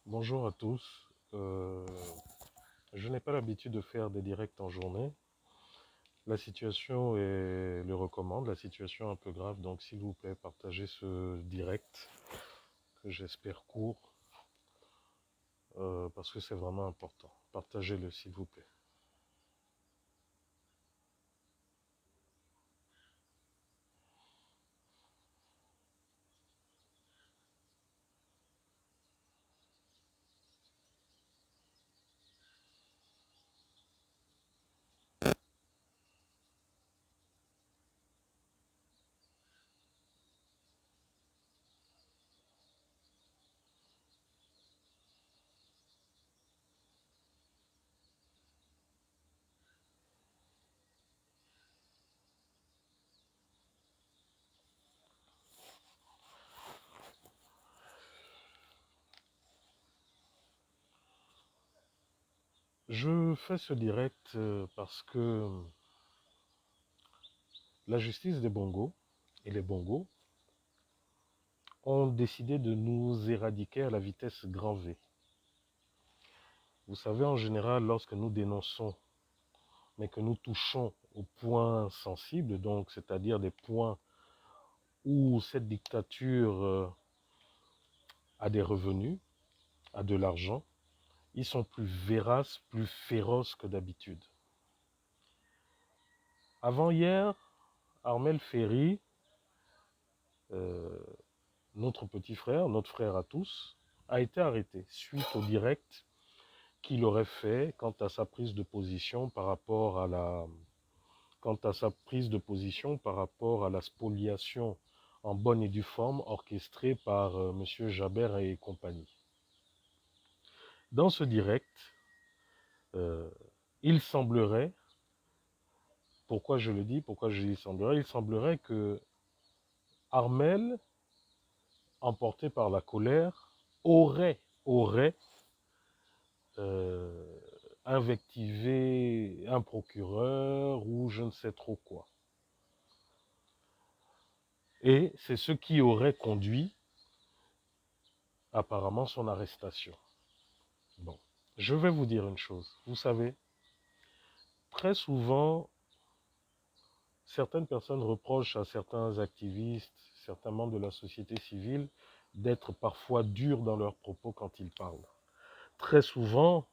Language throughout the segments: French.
Bonjour à tous. Je n'ai pas l'habitude de faire des directs en journée. La situation le recommande, la situation est un peu grave, donc s'il vous plaît, partagez ce direct, que j'espère court, parce que c'est vraiment important. Partagez-le, s'il vous plaît. Je fais ce direct parce que la justice des Bongos et les Bongos ont décidé de nous éradiquer à la vitesse grand V. Vous savez, en général, lorsque nous dénonçons, mais que nous touchons aux points sensibles, donc c'est-à-dire des points où cette dictature a des revenus, a de l'argent, ils sont plus véraces, plus féroces que d'habitude. Avant-hier, Armel Ferry, euh, notre petit frère, notre frère à tous, a été arrêté suite au direct qu'il aurait fait quant à sa prise de position par rapport à la spoliation en bonne et due forme orchestrée par M. Jaber et compagnie. Dans ce direct, euh, il semblerait, pourquoi je le dis, pourquoi je dis il semblerait que Armel, emporté par la colère, aurait euh, invectivé un procureur ou je ne sais trop quoi. Et c'est ce qui aurait conduit apparemment son arrestation. Bon, je vais vous dire une chose. Vous savez, très souvent, certaines personnes reprochent à certains activistes, certains membres de la société civile, d'être parfois durs dans leurs propos quand ils parlent. Très souvent,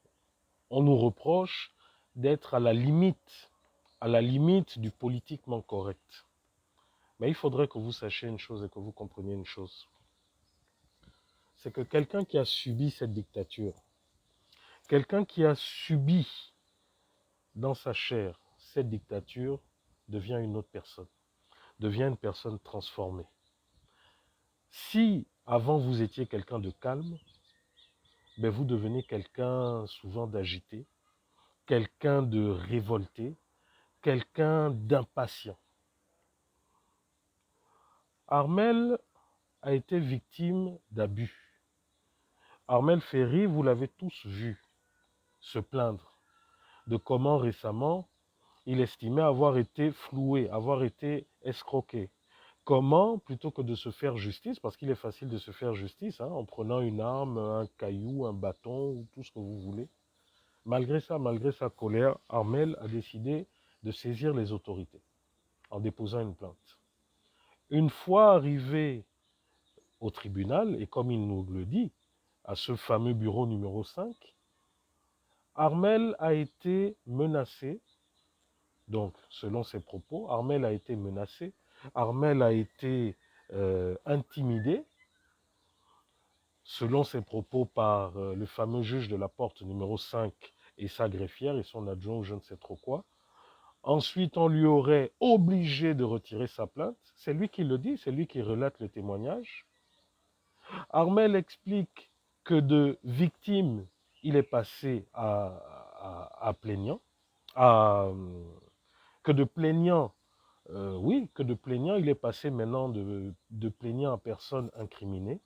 on nous reproche d'être à la limite du politiquement correct. Mais il faudrait que vous sachiez une chose et que vous compreniez une chose. C'est que quelqu'un qui a subi cette dictature, quelqu'un qui a subi dans sa chair cette dictature, devient une autre personne, devient une personne transformée. Si avant vous étiez quelqu'un de calme, ben vous devenez quelqu'un souvent d'agité, quelqu'un de révolté, quelqu'un d'impatient. Armel a été victime d'abus. Armel Ferry, vous l'avez tous vu se plaindre de comment récemment il estimait avoir été floué, avoir été escroqué. Comment, plutôt que de se faire justice, parce qu'il est facile de se faire justice en prenant une arme, un caillou, un bâton, ou tout ce que vous voulez, malgré ça, malgré sa colère, Armel a décidé de saisir les autorités en déposant une plainte. Une fois arrivé au tribunal, et comme il nous le dit, à ce fameux bureau numéro 5, Armel a été menacé, donc selon ses propos, Armel a été menacé, Armel a été intimidé, selon ses propos, par le fameux juge de la porte numéro 5 et sa greffière et son adjoint ou je ne sais trop quoi. Ensuite, on lui aurait obligé de retirer sa plainte. C'est lui qui le dit, c'est lui qui relate le témoignage. Armel explique que de victime, il est passé à plaignant, que de plaignant, que de plaignant, il est passé maintenant de plaignant à personne incriminée.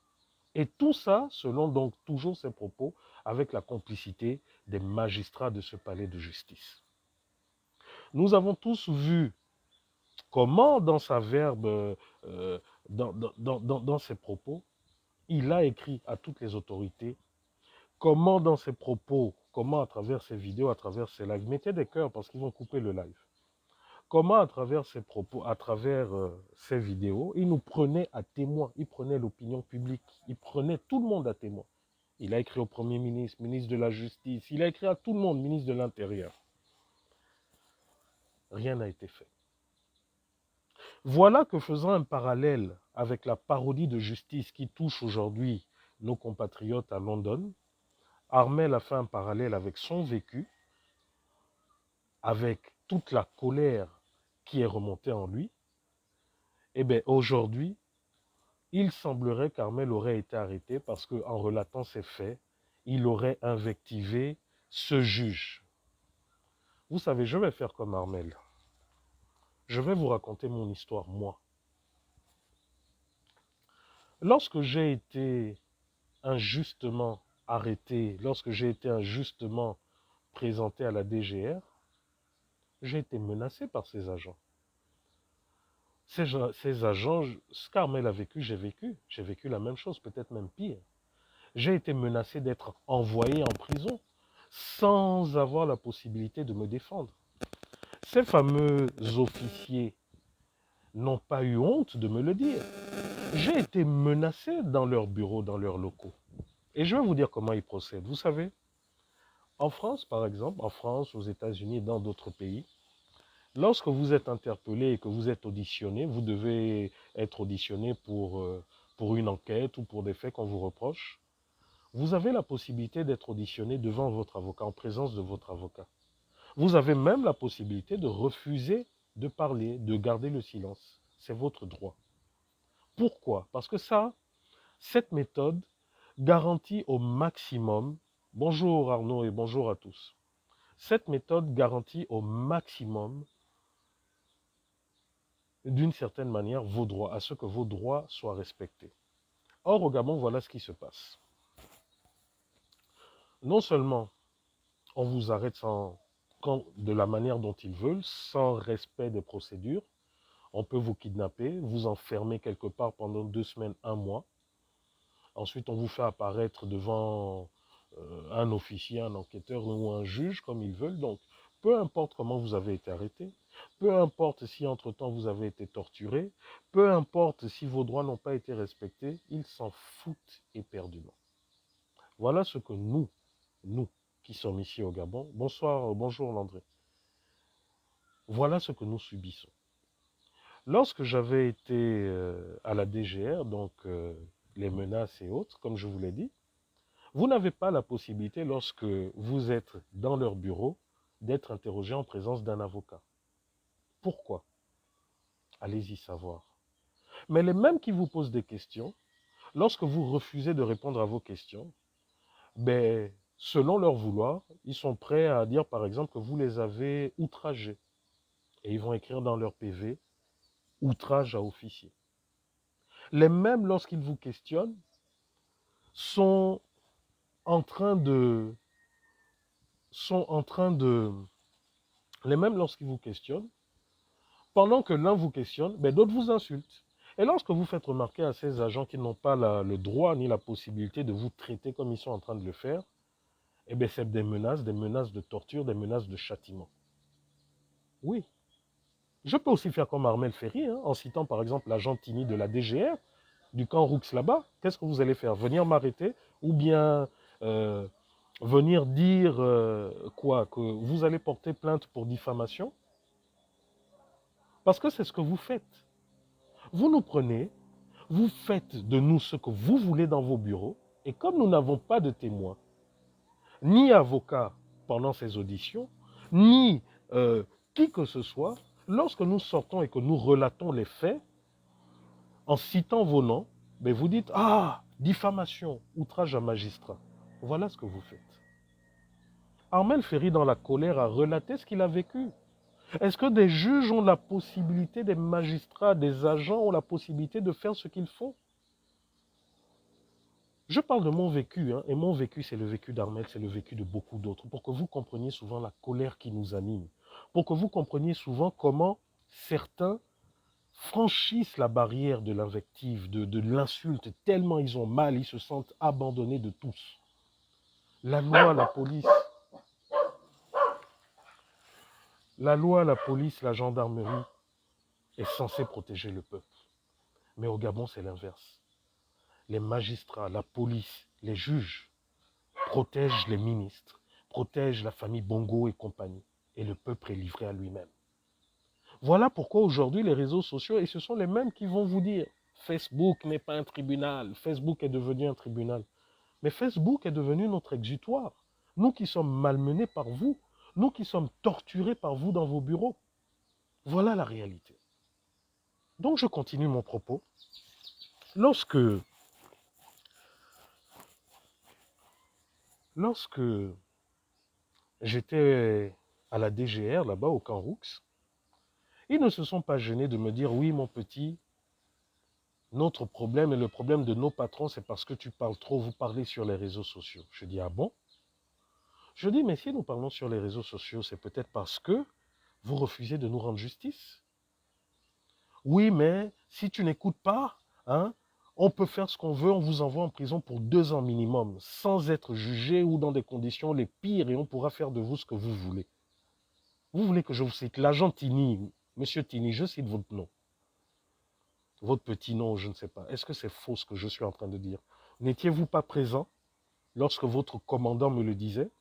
Et tout ça, selon donc toujours ses propos, avec la complicité des magistrats de ce palais de justice. Nous avons tous vu comment, dans sa verbe, dans ses propos, il a écrit à toutes les autorités comment dans ses propos, comment à travers ses vidéos, à travers ses lives, mettez des cœurs parce qu'ils vont couper le live. Comment à travers ses propos, à travers ses vidéos, il nous prenait à témoin, il prenait l'opinion publique, il prenait tout le monde à témoin. Il a écrit au Premier ministre, ministre de la Justice, il a écrit à tout le monde, ministre de l'Intérieur. Rien n'a été fait. Voilà que faisant un parallèle avec la parodie de justice qui touche aujourd'hui nos compatriotes à London, Armel a fait un parallèle avec son vécu, avec toute la colère qui est remontée en lui. Eh bien, aujourd'hui, il semblerait qu'Armel aurait été arrêté parce qu'en relatant ces faits, il aurait invectivé ce juge. Vous savez, je vais faire comme Armel. Je vais vous raconter mon histoire, moi. Lorsque j'ai été injustement arrêté, lorsque j'ai été injustement présenté à la DGR, j'ai été menacé par ces agents. Ces agents, ce qu'Armel a vécu, j'ai vécu. J'ai vécu la même chose, peut-être même pire. J'ai été menacé d'être envoyé en prison sans avoir la possibilité de me défendre. Ces fameux officiers n'ont pas eu honte de me le dire. J'ai été menacé dans leurs bureaux, dans leurs locaux. Et je vais vous dire comment ils procèdent. Vous savez, en France, par exemple, en France, aux États-Unis et dans d'autres pays, lorsque vous êtes interpellé et que vous êtes auditionné, vous devez être auditionné pour une enquête ou pour des faits qu'on vous reproche. Vous avez la possibilité d'être auditionné devant votre avocat, en présence de votre avocat. Vous avez même la possibilité de refuser de parler, de garder le silence. C'est votre droit. Pourquoi? Parce que cette méthode garantit au maximum, bonjour Arnaud et bonjour à tous, cette méthode garantit au maximum, d'une certaine manière, vos droits, à ce que vos droits soient respectés. Or, au Gabon, voilà ce qui se passe. Non seulement on vous arrête de la manière dont ils veulent, sans respect des procédures, on peut vous kidnapper, vous enfermer quelque part pendant 2 semaines, 1 mois. Ensuite, on vous fait apparaître devant un officier, un enquêteur ou un juge, comme ils veulent. Donc, peu importe comment vous avez été arrêté, peu importe si entre-temps vous avez été torturé, peu importe si vos droits n'ont pas été respectés, ils s'en foutent éperdument. Voilà ce que nous qui sommes ici au Gabon, bonjour Landré, voilà ce que nous subissons. Lorsque j'avais été à la DGR, donc les menaces et autres, comme je vous l'ai dit, vous n'avez pas la possibilité, lorsque vous êtes dans leur bureau, d'être interrogé en présence d'un avocat. Pourquoi? Allez-y savoir. Mais les mêmes qui vous posent des questions, lorsque vous refusez de répondre à vos questions, ben, selon leur vouloir, ils sont prêts à dire par exemple que vous les avez outragés. Et ils vont écrire dans leur PV, outrage à officier. Les mêmes, lorsqu'ils vous questionnent, sont en train de... Les mêmes, lorsqu'ils vous questionnent, pendant que l'un vous questionne, ben, d'autres vous insultent. Et lorsque vous faites remarquer à ces agents qui n'ont pas le droit ni la possibilité de vous traiter comme ils sont en train de le faire, eh bien, c'est des menaces de torture, des menaces de châtiment. Oui. Je peux aussi faire comme Armel Ferry, hein, en citant par exemple l'agent Tini de la DGR, du camp Roux là-bas. Qu'est-ce que vous allez faire? Venir m'arrêter ou bien venir dire quoi? Que vous allez porter plainte pour diffamation? Parce que c'est ce que vous faites. Vous nous prenez, vous faites de nous ce que vous voulez dans vos bureaux, et comme nous n'avons pas de témoins, ni avocat pendant ces auditions, ni qui que ce soit, lorsque nous sortons et que nous relatons les faits, en citant vos noms, ben vous dites « Ah, diffamation, outrage à magistrat ». Voilà ce que vous faites. Armel Ferry, dans la colère, a relaté ce qu'il a vécu. Est-ce que des juges ont la possibilité, des magistrats, des agents ont la possibilité de faire ce qu'ils font? Je parle de mon vécu, hein, et mon vécu, c'est le vécu d'Armel, c'est le vécu de beaucoup d'autres, pour que vous compreniez souvent la colère qui nous anime, pour que vous compreniez souvent comment certains franchissent la barrière de l'invective, de l'insulte, tellement ils ont mal, ils se sentent abandonnés de tous. La loi, la police, la gendarmerie est censée protéger le peuple. Mais au Gabon, c'est l'inverse. Les magistrats, la police, les juges protègent les ministres, protègent la famille Bongo et compagnie. Et le peuple est livré à lui-même. Voilà pourquoi aujourd'hui les réseaux sociaux, et ce sont les mêmes qui vont vous dire Facebook n'est pas un tribunal, Facebook est devenu un tribunal. Mais Facebook est devenu notre exutoire. Nous qui sommes malmenés par vous, nous qui sommes torturés par vous dans vos bureaux. Voilà la réalité. Donc je continue mon propos. Lorsque j'étais à la DGR, là-bas au camp Roux, ils ne se sont pas gênés de me dire, oui mon petit, notre problème et le problème de nos patrons, c'est parce que tu parles trop, vous parlez sur les réseaux sociaux. Je dis, ah bon? Je dis, mais si nous parlons sur les réseaux sociaux, c'est peut-être parce que vous refusez de nous rendre justice. Oui, mais si tu n'écoutes pas, hein, on peut faire ce qu'on veut, on vous envoie en prison pour 2 ans minimum, sans être jugé ou dans des conditions les pires, et on pourra faire de vous ce que vous voulez. Vous voulez que je vous cite l'agent Tini, monsieur Tini, je cite votre nom. Votre petit nom, je ne sais pas. Est-ce que c'est faux ce que je suis en train de dire? N'étiez-vous pas présent lorsque votre commandant me le disait?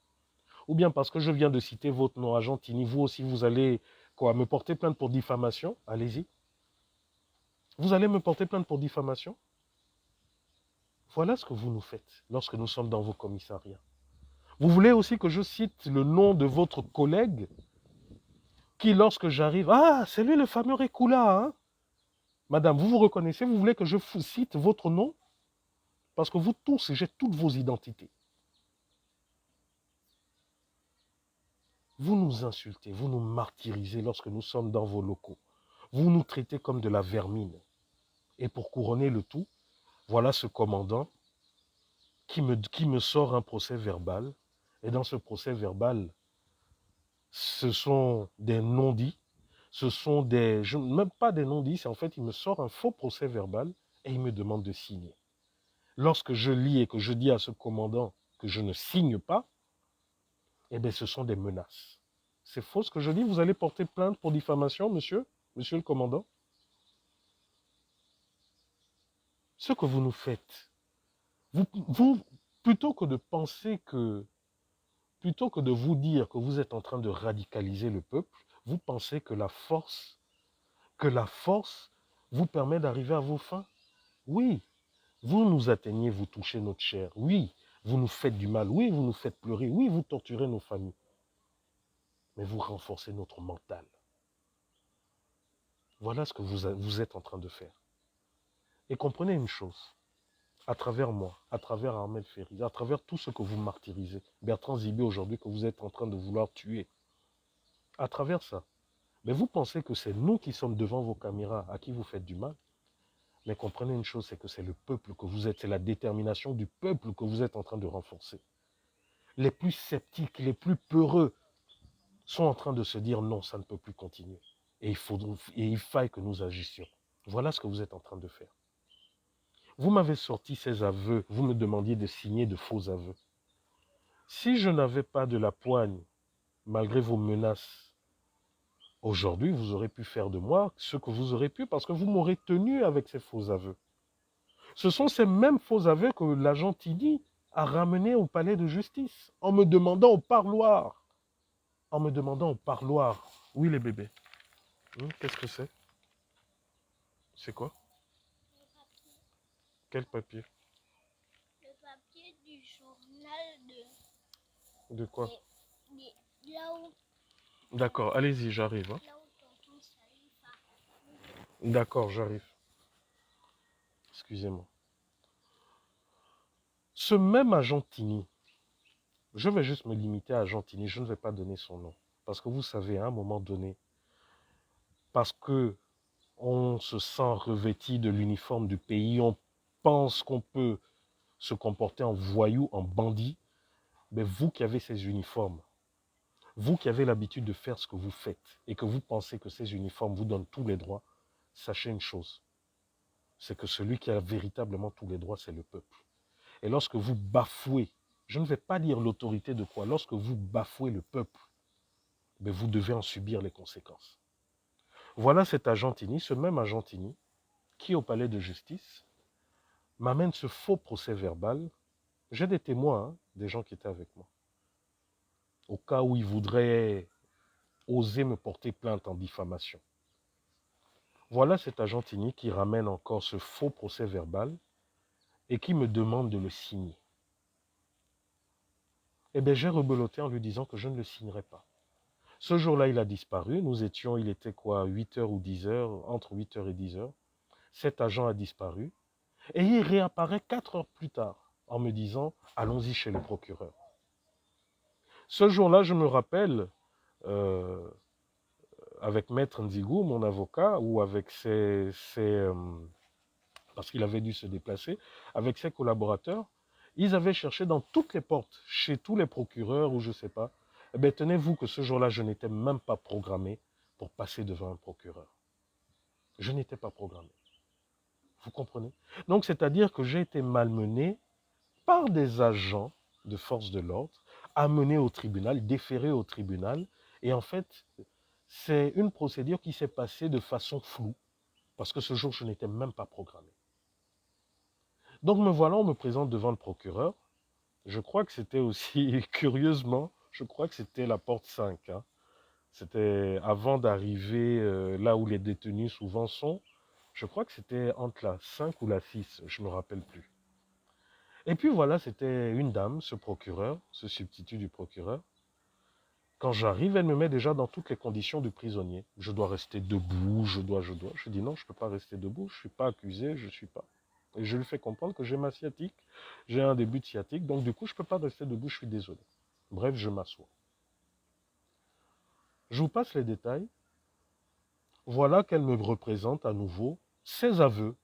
Ou bien parce que je viens de citer votre nom, agent Tini, vous aussi vous allez quoi, me porter plainte pour diffamation? Allez-y. Vous allez me porter plainte pour diffamation? Voilà ce que vous nous faites lorsque nous sommes dans vos commissariats. Vous voulez aussi que je cite le nom de votre collègue qui, lorsque j'arrive, ah, c'est lui le fameux Rekula, hein? Madame, vous vous reconnaissez, vous voulez que je cite votre nom? Parce que vous tous, j'ai toutes vos identités. Vous nous insultez, vous nous martyrisez lorsque nous sommes dans vos locaux. Vous nous traitez comme de la vermine. Et pour couronner le tout, voilà ce commandant qui me sort un procès verbal. Et dans ce procès verbal, ce sont des non-dits, ce sont des... même pas des non-dits, c'est en fait, il me sort un faux procès verbal et il me demande de signer. Lorsque je lis et que je dis à ce commandant que je ne signe pas, eh bien, ce sont des menaces. C'est faux ce que je dis, vous allez porter plainte pour diffamation, monsieur le commandant. Ce que vous nous faites, vous plutôt que de penser que, plutôt que de vous dire que vous êtes en train de radicaliser le peuple, vous pensez que la force vous permet d'arriver à vos fins. Oui, vous nous atteignez, vous touchez notre chair. Oui, vous nous faites du mal. Oui, vous nous faites pleurer. Oui, vous torturez nos familles. Mais vous renforcez notre mental. Voilà ce que vous êtes en train de faire. Et comprenez une chose, à travers moi, à travers Ahmed Ferry, à travers tout ce que vous martyrisez, Bertrand Zibé aujourd'hui que vous êtes en train de vouloir tuer, à travers ça, mais vous pensez que c'est nous qui sommes devant vos caméras à qui vous faites du mal? Mais comprenez une chose, c'est que c'est le peuple que vous êtes, c'est la détermination du peuple que vous êtes en train de renforcer. Les plus sceptiques, les plus peureux sont en train de se dire non, ça ne peut plus continuer. Et il faille que nous agissions. Voilà ce que vous êtes en train de faire. Vous m'avez sorti ces aveux, vous me demandiez de signer de faux aveux. Si je n'avais pas de la poigne, malgré vos menaces, aujourd'hui, vous aurez pu faire de moi ce que vous aurez pu parce que vous m'aurez tenu avec ces faux aveux. Ce sont ces mêmes faux aveux que l'agent Tidi a ramenés au palais de justice en me demandant au parloir. En me demandant au parloir. Oui, les bébés. Qu'est-ce que c'est? C'est quoi? Quel papier? Le papier du journal de... De quoi? Là où... D'accord, allez-y, j'arrive. Hein. Là où tonton Salif a... D'accord, j'arrive. Excusez-moi. Ce même agent Tini, je vais juste me limiter à agent Tini, je ne vais pas donner son nom. Parce que vous savez, à un moment donné, parce que on se sent revêti de l'uniforme du pays, on pense qu'on peut se comporter en voyou, en bandit, mais vous qui avez ces uniformes, vous qui avez l'habitude de faire ce que vous faites et que vous pensez que ces uniformes vous donnent tous les droits, sachez une chose, c'est que celui qui a véritablement tous les droits, c'est le peuple. Et lorsque vous bafouez Je ne vais pas dire l'autorité de quoi. Lorsque vous bafouez le peuple, mais vous devez en subir les conséquences. Voilà cet Argentini, ce même Argentini, qui au palais de justice m'amène ce faux procès verbal. J'ai des témoins, hein, des gens qui étaient avec moi. Au cas où ils voudraient oser me porter plainte en diffamation. Voilà cet Argentini qui ramène encore ce faux procès verbal et qui me demande de le signer. Eh bien, j'ai rebeloté en lui disant que je ne le signerai pas. Ce jour-là, il a disparu. Nous étions, il était quoi, 8 heures ou 10 heures, entre 8 heures et 10 heures. Cet agent a disparu. Et il réapparaît 4 heures plus tard en me disant « Allons-y chez le procureur ». Ce jour-là, je me rappelle, avec Maître Nzigou, mon avocat, ou avec parce qu'il avait dû se déplacer, avec ses collaborateurs, ils avaient cherché dans toutes les portes, chez tous les procureurs ou je ne sais pas. Eh bien, tenez-vous que ce jour-là, je n'étais même pas programmé pour passer devant un procureur. Je n'étais pas programmé. Vous comprenez? Donc, c'est-à-dire que j'ai été malmené par des agents de force de l'ordre, amené au tribunal, déféré au tribunal. Et en fait, c'est une procédure qui s'est passée de façon floue, parce que ce jour, je n'étais même pas programmé. Donc me voilà, on me présente devant le procureur. Je crois que c'était aussi, curieusement, je crois que c'était la porte 5. Hein. C'était avant d'arriver là où les détenus souvent sont. Je crois que c'était entre la 5 ou la 6, je ne me rappelle plus. Et puis voilà, c'était une dame, ce procureur, ce substitut du procureur. Quand j'arrive, elle me met déjà dans toutes les conditions du prisonnier. Je dois rester debout, je dois. Je dis non, je ne peux pas rester debout, je ne suis pas accusé, je ne suis pas. Et je lui fais comprendre que j'ai ma sciatique, j'ai un début de sciatique, donc du coup, je ne peux pas rester debout, je suis désolé. Bref, je m'assois. Je vous passe les détails. Voilà qu'elle me représente à nouveau ses aveux,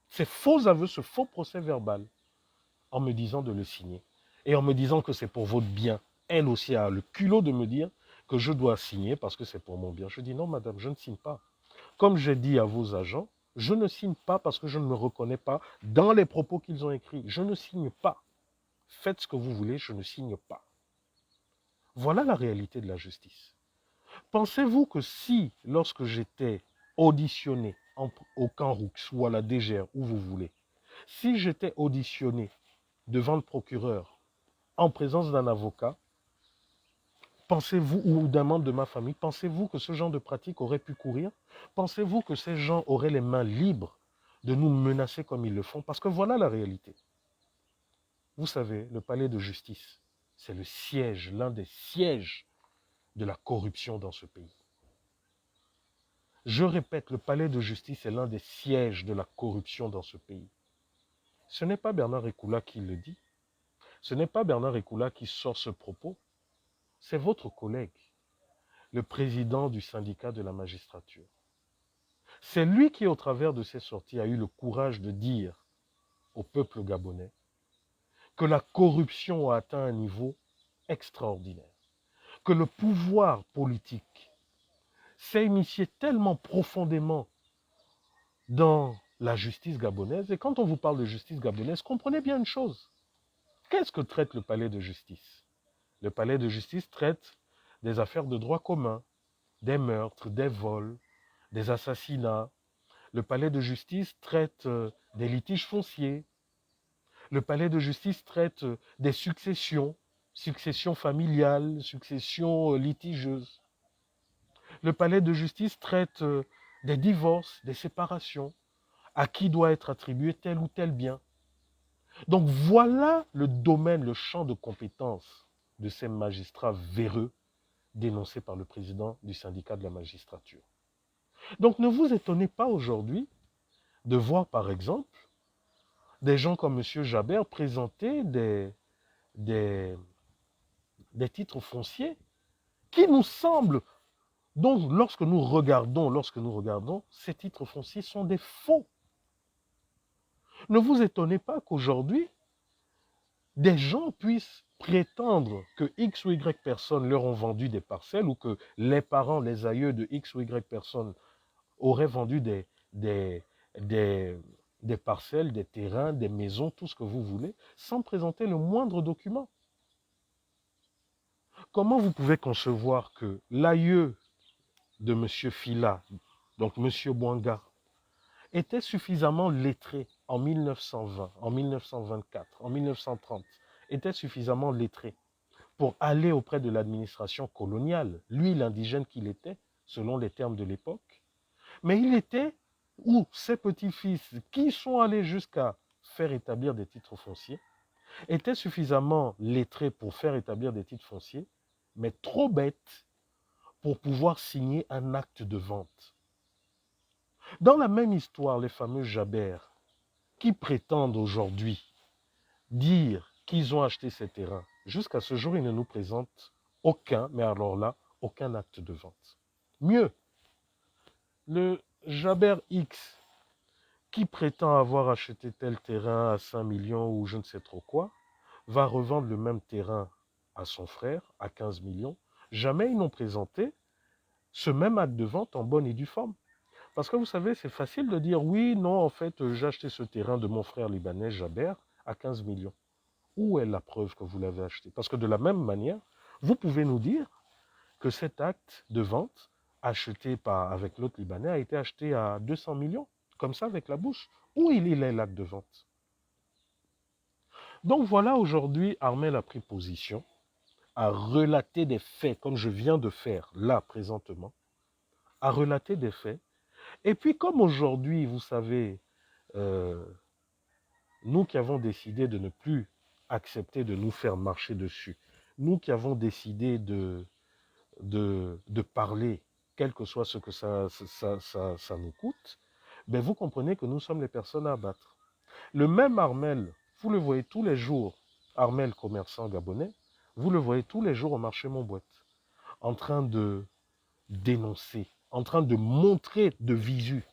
ses faux aveux, ce faux procès verbal, en me disant de le signer. Et en me disant que c'est pour votre bien. Elle aussi a le culot de me dire que je dois signer parce que c'est pour mon bien. Je dis non, madame, je ne signe pas. Comme j'ai dit à vos agents, je ne signe pas parce que je ne me reconnais pas dans les propos qu'ils ont écrits. Je ne signe pas. Faites ce que vous voulez, je ne signe pas. Voilà la réalité de la justice. Pensez-vous que si, lorsque j'étais auditionné au camp Roux ou à la DGR, où vous voulez, si j'étais auditionné devant le procureur en présence d'un avocat, pensez-vous, ou d'un membre de ma famille, pensez-vous que ce genre de pratique aurait pu courir? Pensez-vous que ces gens auraient les mains libres de nous menacer comme ils le font? Parce que voilà la réalité. Vous savez, le palais de justice, c'est le siège, l'un des sièges de la corruption dans ce pays. Je répète, le palais de justice est l'un des sièges de la corruption dans ce pays. Ce n'est pas Bernard Ekoula qui le dit. Ce n'est pas Bernard Ekoula qui sort ce propos. C'est votre collègue, le président du syndicat de la magistrature. C'est lui qui, au travers de ses sorties, a eu le courage de dire au peuple gabonais que la corruption a atteint un niveau extraordinaire, que le pouvoir politique s'est immiscé tellement profondément dans la justice gabonaise. Et quand on vous parle de justice gabonaise, comprenez bien une chose. Qu'est-ce que traite le palais de justice? Le palais de justice traite des affaires de droit commun, des meurtres, des vols, des assassinats. Le palais de justice traite des litiges fonciers. Le palais de justice traite des successions, successions familiales, successions litigieuses. Le palais de justice traite des divorces, des séparations, à qui doit être attribué tel ou tel bien. Donc voilà le domaine, le champ de compétences de ces magistrats véreux dénoncés par le président du syndicat de la magistrature. Donc ne vous étonnez pas aujourd'hui de voir par exemple des gens comme M. Jabert présenter des titres fonciers qui nous semblent, donc lorsque nous regardons, ces titres fonciers sont des faux. Ne vous étonnez pas qu'aujourd'hui, des gens puissent prétendre que X ou Y personnes leur ont vendu des parcelles ou que les parents, les aïeux de X ou Y personnes auraient vendu des parcelles, des terrains, des maisons, tout ce que vous voulez, sans présenter le moindre document. comment vous pouvez concevoir que l'aïeux de M. Fila, donc M. Bouanga, était suffisamment lettré en 1920, en 1924, en 1930, était suffisamment lettré pour aller auprès de l'administration coloniale, lui l'indigène qu'il était, selon les termes de l'époque, mais il était, ou ses petits-fils qui sont allés jusqu'à faire établir des titres fonciers, étaient suffisamment lettrés pour faire établir des titres fonciers, mais trop bêtes pour pouvoir signer un acte de vente. Dans la même histoire, les fameux Jabert, qui prétendent aujourd'hui dire qu'ils ont acheté ces terrains, jusqu'à ce jour, ils ne nous présentent aucun, mais alors là, aucun acte de vente. Mieux, le Jabert X, qui prétend avoir acheté tel terrain à 5 millions ou je ne sais trop quoi, va revendre le même terrain à son frère à 15 millions. Jamais ils n'ont présenté ce même acte de vente en bonne et due forme. Parce que vous savez, c'est facile de dire oui, non, en fait, j'ai acheté ce terrain de mon frère libanais Jabert à 15 millions. Où est la preuve que vous l'avez acheté? Parce que de la même manière, vous pouvez nous dire que cet acte de vente acheté avec l'autre libanais a été acheté à 200 millions, comme ça avec la bouche. Où il est l'acte de vente? Donc voilà, aujourd'hui, Armel a pris position, a relaté des faits, comme je viens de faire là présentement, a relaté des faits. Et puis comme aujourd'hui, vous savez, nous qui avons décidé de ne plus accepter de nous faire marcher dessus, nous qui avons décidé de parler, quel que soit ce que ça nous coûte, ben vous comprenez que nous sommes les personnes à abattre. Le même Armel, vous le voyez tous les jours, Armel commerçant gabonais, vous le voyez tous les jours au marché Montboîte, en train de dénoncer, en train de montrer de visu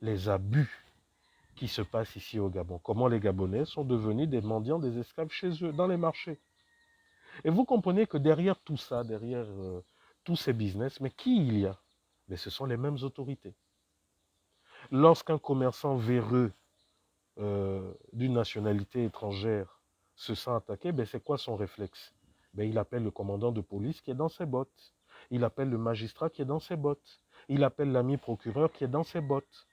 les abus qui se passent ici au Gabon. Comment les Gabonais sont devenus des mendiants, des esclaves chez eux, dans les marchés. Et vous comprenez que derrière tout ça, derrière tous ces business, mais qui il y a? Mais ce sont les mêmes autorités. Lorsqu'un commerçant véreux d'une nationalité étrangère se sent attaqué, ben c'est quoi son réflexe? Ben il appelle le commandant de police qui est dans ses bottes. Il appelle le magistrat qui est dans ses bottes. Il appelle l'ami procureur qui est dans ses bottes.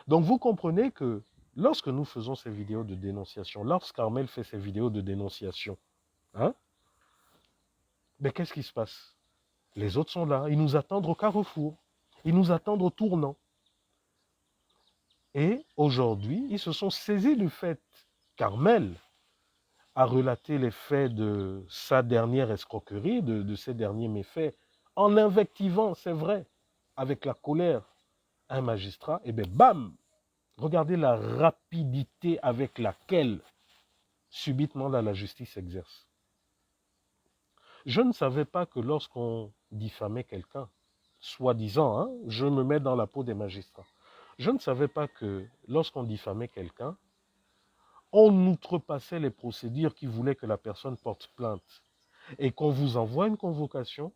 Donc vous comprenez que lorsque nous faisons ces vidéos de dénonciation, lorsqu'Armel fait ces vidéos de dénonciation, hein, ben qu'est-ce qui se passe? Les autres sont là, ils nous attendent au carrefour, ils nous attendent au tournant. Et aujourd'hui, ils se sont saisis du fait qu'Armel a relaté les faits de sa dernière escroquerie, de ses derniers méfaits, en invectivant, c'est vrai, avec la colère, un magistrat, et bien bam, regardez la rapidité avec laquelle subitement là, la justice exerce. Je ne savais pas que lorsqu'on diffamait quelqu'un, soi-disant, hein, je me mets dans la peau des magistrats, je ne savais pas que lorsqu'on diffamait quelqu'un, on outrepassait les procédures qui voulaient que la personne porte plainte et qu'on vous envoie une convocation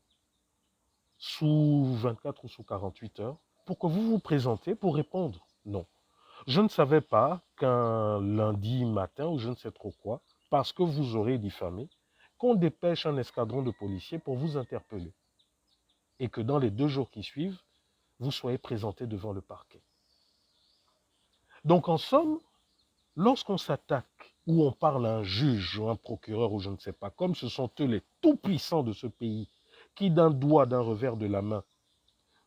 sous 24 ou sous 48 heures pour que vous vous présentez pour répondre. Non. Je ne savais pas qu'un lundi matin ou je ne sais trop quoi, parce que vous aurez diffamé, qu'on dépêche un escadron de policiers pour vous interpeller. Et que dans les 2 jours qui suivent, vous soyez présenté devant le parquet. Donc en somme, lorsqu'on s'attaque ou on parle à un juge ou un procureur ou je ne sais pas, comme ce sont eux les tout-puissants de ce pays, qui d'un doigt, d'un revers de la main,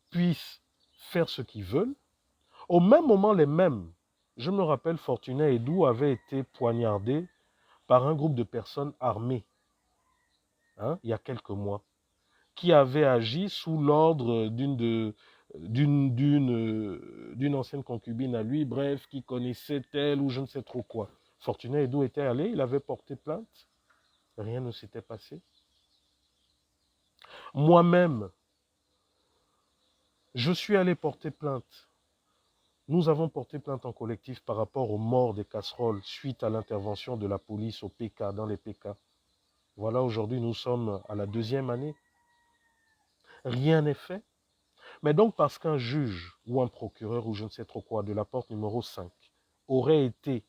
puissent faire ce qu'ils veulent, au même moment, les mêmes, je me rappelle, Fortuné Edou avait été poignardé par un groupe de personnes armées, hein, il y a quelques mois, qui avaient agi sous l'ordre d'une ancienne concubine à lui, bref, qui connaissait elle ou je ne sais trop quoi. Fortuné Edou était allé, il avait porté plainte, rien ne s'était passé. Moi-même, je suis allé porter plainte. Nous avons porté plainte en collectif par rapport aux morts des casseroles suite à l'intervention de la police au PK, dans les PK. Voilà, aujourd'hui, nous sommes à la 2e année. Rien n'est fait. Mais donc, parce qu'un juge ou un procureur ou je ne sais trop quoi de la porte numéro 5 aurait été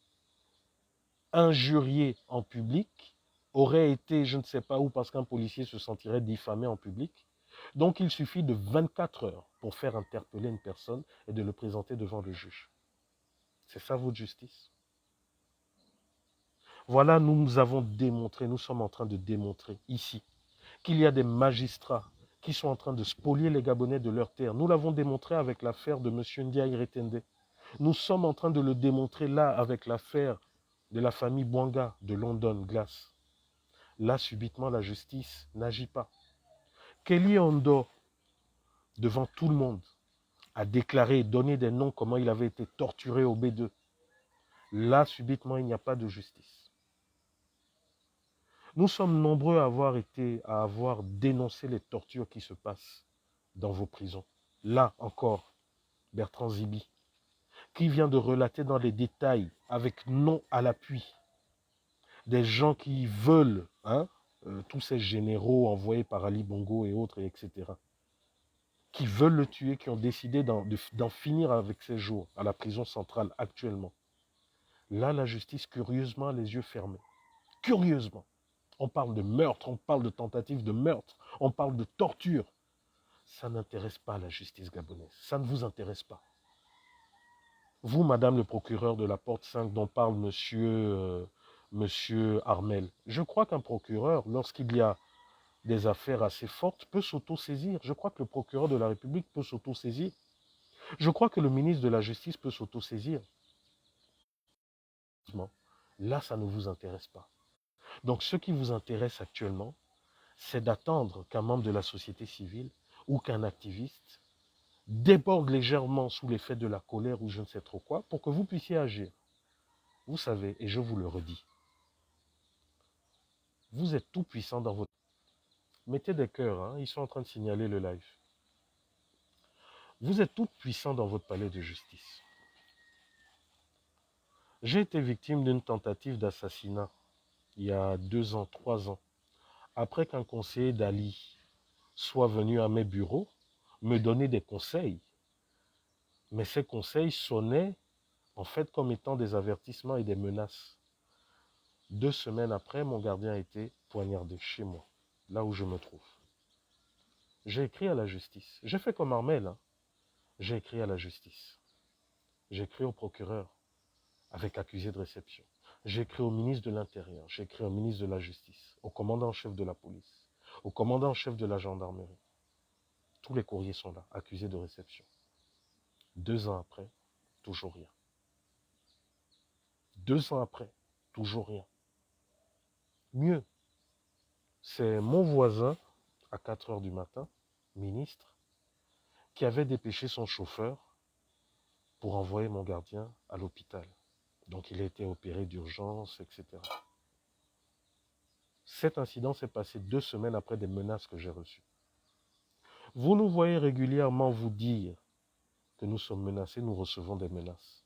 injurié en public, aurait été je ne sais pas où parce qu'un policier se sentirait diffamé en public. Donc il suffit de 24 heures pour faire interpeller une personne et de le présenter devant le juge. C'est ça votre justice? Voilà, nous avons démontré, nous sommes en train de démontrer ici qu'il y a des magistrats qui sont en train de spolier les Gabonais de leurs terres. Nous l'avons démontré avec l'affaire de M. Ndiaye Retende. Nous sommes en train de le démontrer là avec l'affaire de la famille Bwanga de London Glass. Là, subitement, la justice n'agit pas. Kelly Ondo, devant tout le monde, a déclaré et donné des noms comment il avait été torturé au B2. Là, subitement, il n'y a pas de justice. Nous sommes nombreux à avoir dénoncé les tortures qui se passent dans vos prisons. Là encore, Bertrand Zibi, qui vient de relater dans les détails, avec nom à l'appui, des gens qui veulent, tous ces généraux envoyés par Ali Bongo et autres, etc., qui veulent le tuer, qui ont décidé d'en finir avec ses jours à la prison centrale actuellement. Là, la justice, curieusement, a les yeux fermés. Curieusement. On parle de meurtre, on parle de tentative de meurtre, on parle de torture. Ça n'intéresse pas la justice gabonaise. Ça ne vous intéresse pas. Vous, madame le procureur de la porte 5 dont parle monsieur Armel, je crois qu'un procureur, lorsqu'il y a des affaires assez fortes, peut s'auto-saisir. Je crois que le procureur de la République peut s'auto-saisir. Je crois que le ministre de la Justice peut s'auto-saisir. Là, ça ne vous intéresse pas. Donc, ce qui vous intéresse actuellement, c'est d'attendre qu'un membre de la société civile ou qu'un activiste déborde légèrement sous l'effet de la colère ou je ne sais trop quoi pour que vous puissiez agir. Vous savez, et je vous le redis, vous êtes tout puissant dans votre... Mettez des cœurs, ils sont en train de signaler le live. Vous êtes tout puissant dans votre palais de justice. J'ai été victime d'une tentative d'assassinat il y a 2 ans, 3 ans, après qu'un conseiller d'Ali soit venu à mes bureaux me donner des conseils. Mais ces conseils sonnaient en fait comme étant des avertissements et des menaces. 2 semaines après, mon gardien a été poignardé chez moi, là où je me trouve. J'ai écrit à la justice. J'ai fait comme Armel. J'ai écrit à la justice. J'ai écrit au procureur avec accusé de réception. J'ai écrit au ministre de l'Intérieur. J'ai écrit au ministre de la Justice, au commandant en chef de la police, au commandant en chef de la gendarmerie. Tous les courriers sont là, accusés de réception. 2 ans après, toujours rien. 2 ans après, toujours rien. Mieux, c'est mon voisin, à 4 heures du matin, ministre, qui avait dépêché son chauffeur pour envoyer mon gardien à l'hôpital. Donc il a été opéré d'urgence, etc. Cet incident s'est passé 2 semaines après des menaces que j'ai reçues. Vous nous voyez régulièrement vous dire que nous sommes menacés, nous recevons des menaces.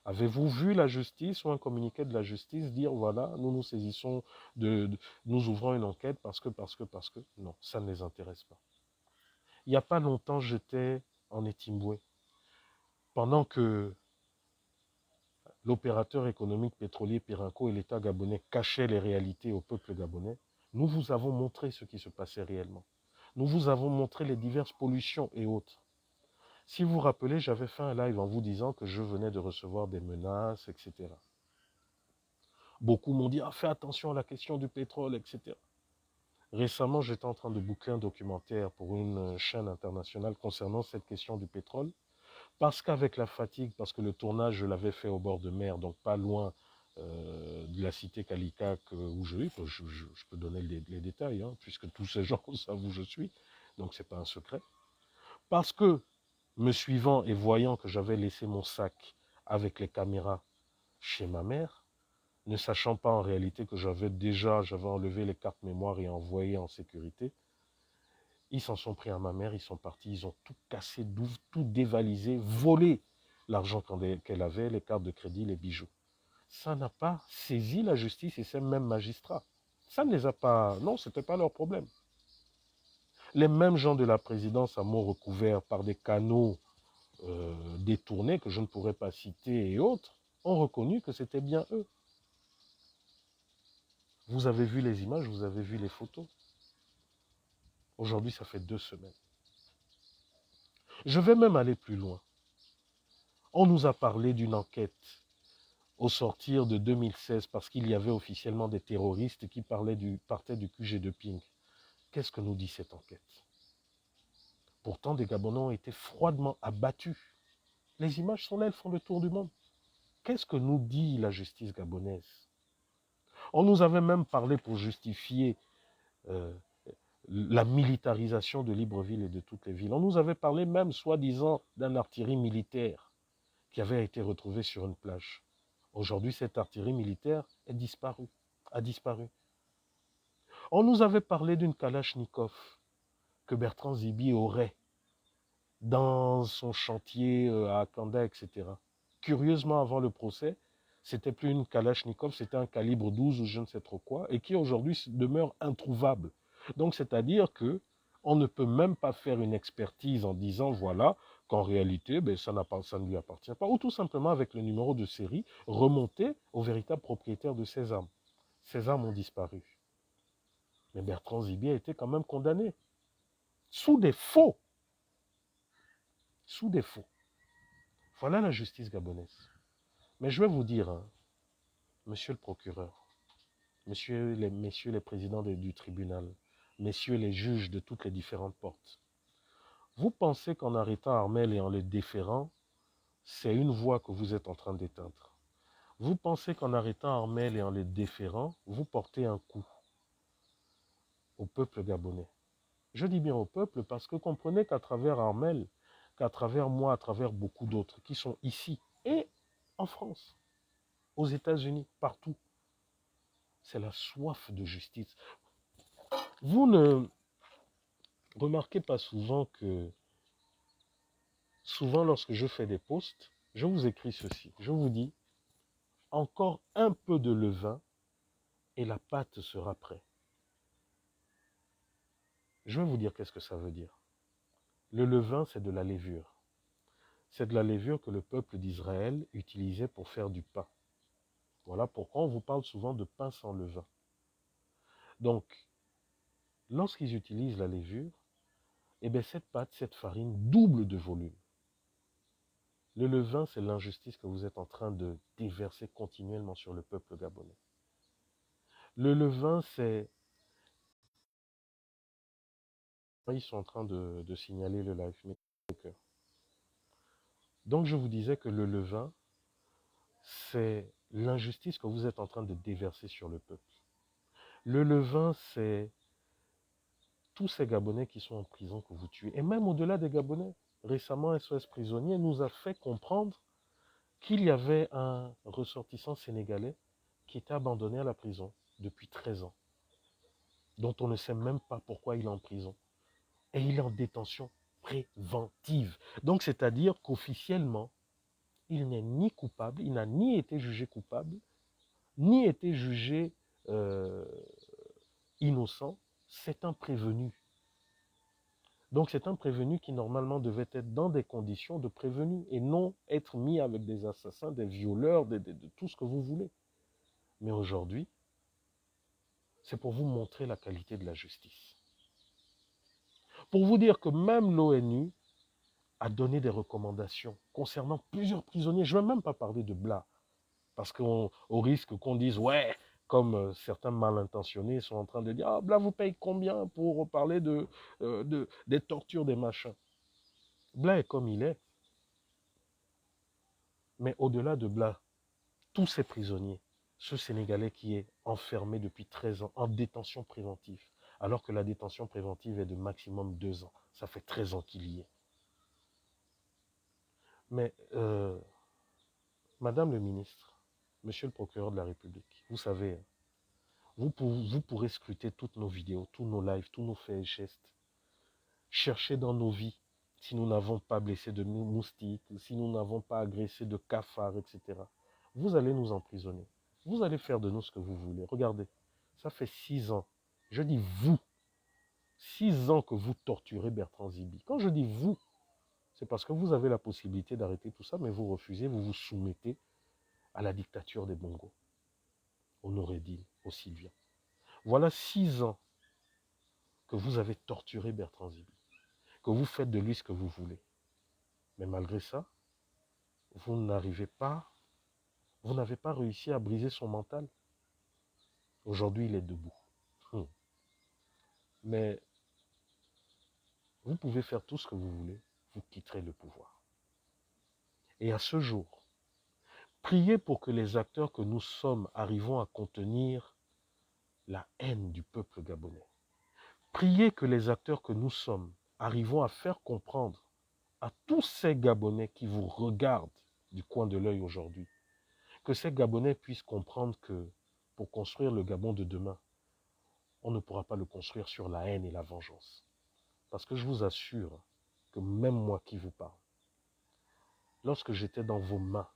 Avez-vous vu la justice ou un communiqué de la justice dire voilà, nous nous saisissons nous ouvrons une enquête parce que. Non, ça ne les intéresse pas. Il n'y a pas longtemps, j'étais en Etimboué. Pendant que l'opérateur économique pétrolier Pirinco et l'État gabonais cachaient les réalités au peuple gabonais, nous vous avons montré ce qui se passait réellement. Nous vous avons montré les diverses pollutions et autres. Si vous vous rappelez, j'avais fait un live en vous disant que je venais de recevoir des menaces, etc. Beaucoup m'ont dit fais attention à la question du pétrole, etc. Récemment, j'étais en train de boucler un documentaire pour une chaîne internationale concernant cette question du pétrole. Parce qu'avec la fatigue, parce que le tournage, je l'avais fait au bord de mer, donc pas loin de la cité Kalika où je vis, je peux donner les détails, puisque tous ces gens savent où je suis, donc ce n'est pas un secret. Parce que, me suivant et voyant que j'avais laissé mon sac avec les caméras chez ma mère, ne sachant pas en réalité que j'avais enlevé les cartes mémoire et envoyé en sécurité, ils s'en sont pris à ma mère, ils sont partis, ils ont tout cassé, tout dévalisé, volé l'argent qu'elle avait, les cartes de crédit, les bijoux. Ça n'a pas saisi la justice et ces mêmes magistrats. Ça ne les a pas... Non, ce n'était pas leur problème. Les mêmes gens de la présidence à mots recouverts par des canaux détournés que je ne pourrais pas citer et autres, ont reconnu que c'était bien eux. Vous avez vu les images, vous avez vu les photos. Aujourd'hui, ça fait 2 semaines. Je vais même aller plus loin. On nous a parlé d'une enquête au sortir de 2016 parce qu'il y avait officiellement des terroristes qui partaient du QG de Ping. Qu'est-ce que nous dit cette enquête? Pourtant, des Gabonais ont été froidement abattus. Les images sont là, elles font le tour du monde. Qu'est-ce que nous dit la justice gabonaise? On nous avait même parlé pour justifier euh, la militarisation de Libreville et de toutes les villes. On nous avait parlé même, soi-disant, d'un artillerie militaire qui avait été retrouvé sur une plage. Aujourd'hui, cette artillerie militaire a disparu. On nous avait parlé d'une Kalachnikov que Bertrand Zibi aurait dans son chantier à Kanda, etc. Curieusement, avant le procès, c'était plus une Kalachnikov, c'était un calibre 12 ou je ne sais trop quoi, et qui aujourd'hui demeure introuvable. Donc, c'est-à-dire que on ne peut même pas faire une expertise en disant, voilà, qu'en réalité, ben, ça ne lui appartient pas, ou tout simplement avec le numéro de série, remonter au véritable propriétaire de ces armes. Ces armes ont disparu. Mais Bertrand Zibi a été quand même condamné. Sous des faux. Sous des faux. Voilà la justice gabonaise. Mais je vais vous dire, hein, monsieur le procureur, messieurs les présidents du tribunal, messieurs les juges de toutes les différentes portes, vous pensez qu'en arrêtant Armel et en le déférant, c'est une voie que vous êtes en train d'éteindre. Vous pensez qu'en arrêtant Armel et en le déférant, vous portez un coup au peuple gabonais. Je dis bien au peuple parce que comprenez qu'à travers Armel, qu'à travers moi, à travers beaucoup d'autres qui sont ici et en France, aux États-Unis, partout, c'est la soif de justice. Vous ne remarquez pas souvent que, souvent lorsque je fais des posts, je vous écris ceci. Je vous dis, encore un peu de levain et la pâte sera prête. Je vais vous dire qu'est-ce que ça veut dire. Le levain, c'est de la levure. C'est de la levure que le peuple d'Israël utilisait pour faire du pain. Voilà pourquoi on vous parle souvent de pain sans levain. Donc, lorsqu'ils utilisent la levure, eh bien cette pâte, cette farine double de volume. Le levain, c'est l'injustice que vous êtes en train de déverser continuellement sur le peuple gabonais. Le levain, c'est... Ils sont en train de signaler le live. Donc je vous disais que le levain, c'est l'injustice que vous êtes en train de déverser sur le peuple. Le levain, c'est tous ces Gabonais qui sont en prison que vous tuez. Et même au-delà des Gabonais, récemment, SOS Prisonnier nous a fait comprendre qu'il y avait un ressortissant sénégalais qui était abandonné à la prison depuis 13 ans, dont on ne sait même pas pourquoi il est en prison. Et il est en détention préventive. Donc, c'est-à-dire qu'officiellement, il n'est ni coupable, il n'a ni été jugé coupable, ni été jugé innocent. C'est un prévenu. Donc, c'est un prévenu qui, normalement, devait être dans des conditions de prévenu et non être mis avec des assassins, des violeurs, de tout ce que vous voulez. Mais aujourd'hui, c'est pour vous montrer la qualité de la justice. Pour vous dire que même l'ONU a donné des recommandations concernant plusieurs prisonniers. Je ne vais même pas parler de Bla, parce qu'au risque qu'on dise, ouais, comme certains mal intentionnés sont en train de dire, ah, Bla vous paye combien pour parler des tortures, des machins. Bla est comme il est. Mais au-delà de Bla, tous ces prisonniers, ce Sénégalais qui est enfermé depuis 13 ans en détention préventive, alors que la détention préventive est de maximum 2 ans. Ça fait 13 ans qu'il y est. Mais, Madame le ministre, Monsieur le procureur de la République, vous savez, vous pourrez scruter toutes nos vidéos, tous nos lives, tous nos faits et gestes. Cherchez dans nos vies si nous n'avons pas blessé de moustiques, si nous n'avons pas agressé de cafards, etc. Vous allez nous emprisonner. Vous allez faire de nous ce que vous voulez. Regardez, ça fait 6 ans. Je dis vous. 6 ans que vous torturez Bertrand Zibi. Quand je dis vous, c'est parce que vous avez la possibilité d'arrêter tout ça, mais vous refusez, vous vous soumettez à la dictature des Bongos, au Noureddin, au Sylvien. Voilà 6 ans que vous avez torturé Bertrand Zibi, que vous faites de lui ce que vous voulez. Mais malgré ça, vous n'avez pas réussi à briser son mental. Aujourd'hui, il est debout. Mais vous pouvez faire tout ce que vous voulez, vous quitterez le pouvoir. Et à ce jour, priez pour que les acteurs que nous sommes arrivons à contenir la haine du peuple gabonais. Priez que les acteurs que nous sommes arrivons à faire comprendre à tous ces Gabonais qui vous regardent du coin de l'œil aujourd'hui, que ces Gabonais puissent comprendre que pour construire le Gabon de demain, on ne pourra pas le construire sur la haine et la vengeance. Parce que je vous assure que même moi qui vous parle, lorsque j'étais dans vos mains,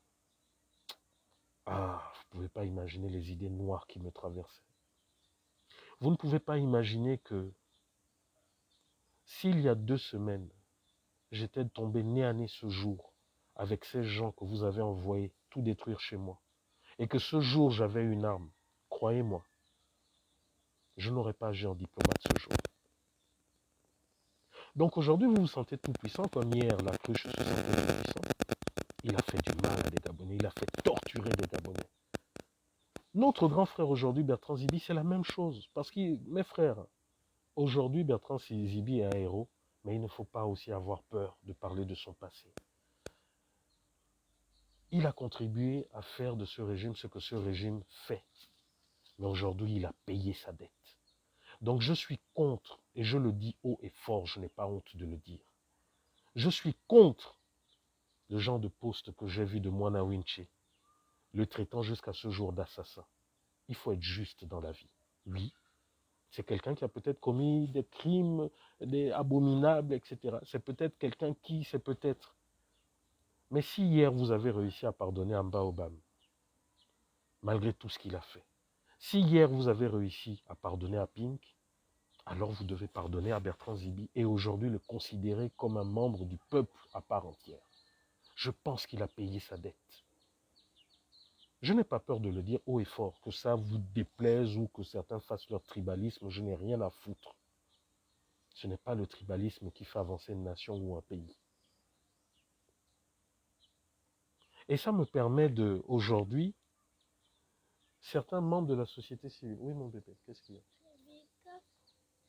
vous ne pouvez pas imaginer les idées noires qui me traversaient. Vous ne pouvez pas imaginer que s'il y a 2 semaines, j'étais tombé nez à nez ce jour avec ces gens que vous avez envoyés tout détruire chez moi, et que ce jour j'avais une arme, croyez-moi, je n'aurais pas agi en diplomate ce jour. Donc aujourd'hui, vous vous sentez tout puissant, comme hier, la cruche se sentait tout puissant. Il a fait du mal à des Gabonais, il a fait torturer des Gabonais. Notre grand frère aujourd'hui, Bertrand Zibi, c'est la même chose. Parce que, mes frères, aujourd'hui, Bertrand Zibi est un héros, mais il ne faut pas aussi avoir peur de parler de son passé. Il a contribué à faire de ce régime ce que ce régime fait. Mais aujourd'hui, il a payé sa dette. Donc je suis contre, et je le dis haut et fort, je n'ai pas honte de le dire. Je suis contre le genre de poste que j'ai vu de Mwana Winchi, le traitant jusqu'à ce jour d'assassin. Il faut être juste dans la vie. Oui, c'est quelqu'un qui a peut-être commis des crimes, des abominables, etc. C'est peut-être quelqu'un qui, c'est peut-être. Mais si hier vous avez réussi à pardonner Amba Obam, malgré tout ce qu'il a fait, si hier vous avez réussi à pardonner à Pink, alors vous devez pardonner à Bertrand Zibi et aujourd'hui le considérer comme un membre du peuple à part entière. Je pense qu'il a payé sa dette. Je n'ai pas peur de le dire haut et fort, que ça vous déplaise ou que certains fassent leur tribalisme, je n'ai rien à foutre. Ce n'est pas le tribalisme qui fait avancer une nation ou un pays. Et ça me permet de, aujourd'hui, certains membres de la société civile. Oui, mon bébé, qu'est-ce qu'il y a?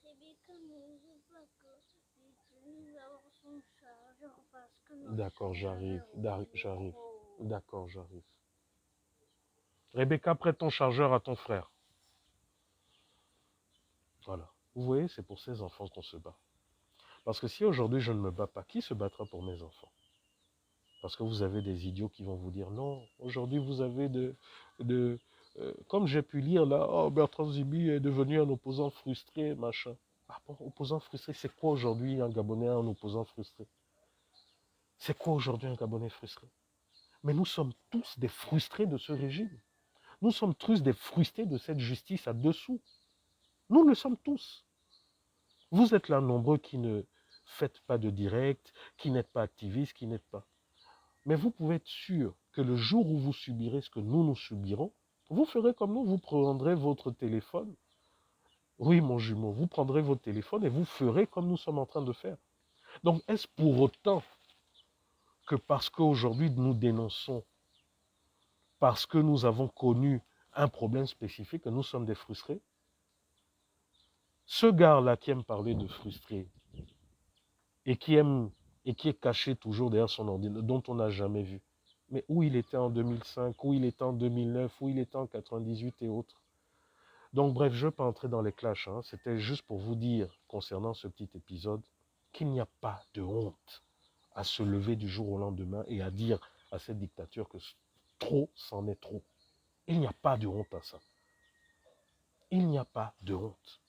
Rebecca ne veut pas que j'utilise son chargeur parce que D'accord, j'arrive. D'accord, j'arrive. Rebecca, prête ton chargeur à ton frère. Voilà. Vous voyez, c'est pour ces enfants qu'on se bat. Parce que si aujourd'hui je ne me bats pas, qui se battra pour mes enfants? Parce que vous avez des idiots qui vont vous dire non, aujourd'hui vous avez comme j'ai pu lire là, oh, Bertrand Zibi est devenu un opposant frustré, machin. Ah bon, opposant frustré, c'est quoi aujourd'hui un Gabonais, un opposant frustré? C'est quoi aujourd'hui un Gabonais frustré? Mais nous sommes tous des frustrés de ce régime. Nous sommes tous des frustrés de cette justice à dessous. Nous le sommes tous. Vous êtes là nombreux qui ne faites pas de direct, qui n'êtes pas activistes, qui n'êtes pas. Mais vous pouvez être sûr que le jour où vous subirez ce que nous subirons, vous ferez comme nous, vous prendrez votre téléphone. Oui, mon jumeau, vous prendrez votre téléphone et vous ferez comme nous sommes en train de faire. Donc, est-ce pour autant que parce qu'aujourd'hui nous dénonçons, parce que nous avons connu un problème spécifique, que nous sommes des frustrés? Ce gars-là qui aime parler de frustré et qui est caché toujours derrière son ordinateur, dont on n'a jamais vu. Mais où il était en 2005, où il était en 2009, où il était en 98 et autres. Donc bref, je ne vais pas entrer dans les clashs. Hein. C'était juste pour vous dire, concernant ce petit épisode, qu'il n'y a pas de honte à se lever du jour au lendemain et à dire à cette dictature que trop, c'en est trop. Il n'y a pas de honte à ça. Il n'y a pas de honte.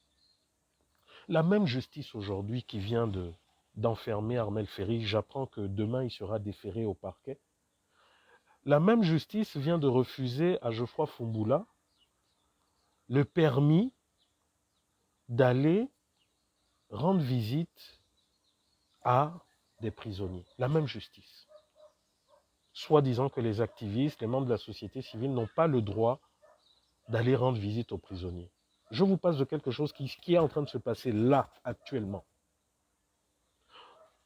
La même justice aujourd'hui qui vient d'enfermer Armel Ferry, j'apprends que demain il sera déféré au parquet. La même justice vient de refuser à Geoffroy Fumboula le permis d'aller rendre visite à des prisonniers. La même justice. Soit disant que les activistes, les membres de la société civile n'ont pas le droit d'aller rendre visite aux prisonniers. Je vous parle de quelque chose qui est en train de se passer là, actuellement.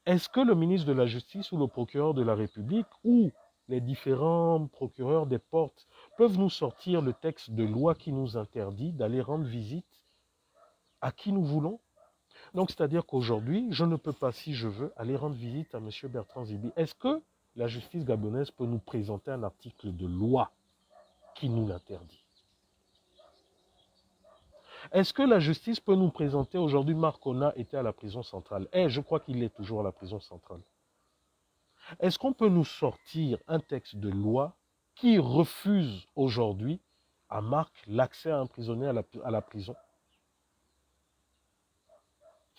Est-ce que le ministre de la Justice ou le procureur de la République ou les différents procureurs des portes peuvent nous sortir le texte de loi qui nous interdit d'aller rendre visite à qui nous voulons? Donc, c'est-à-dire qu'aujourd'hui, je ne peux pas, si je veux, aller rendre visite à M. Bertrand Zibi. Est-ce que la justice gabonaise peut nous présenter un article de loi qui nous l'interdit? Est-ce que la justice peut nous présenter aujourd'hui, Marc Ona était à la prison centrale? Je crois qu'il est toujours à la prison centrale. Est-ce qu'on peut nous sortir un texte de loi qui refuse aujourd'hui à Marc l'accès à un prisonnier à la prison?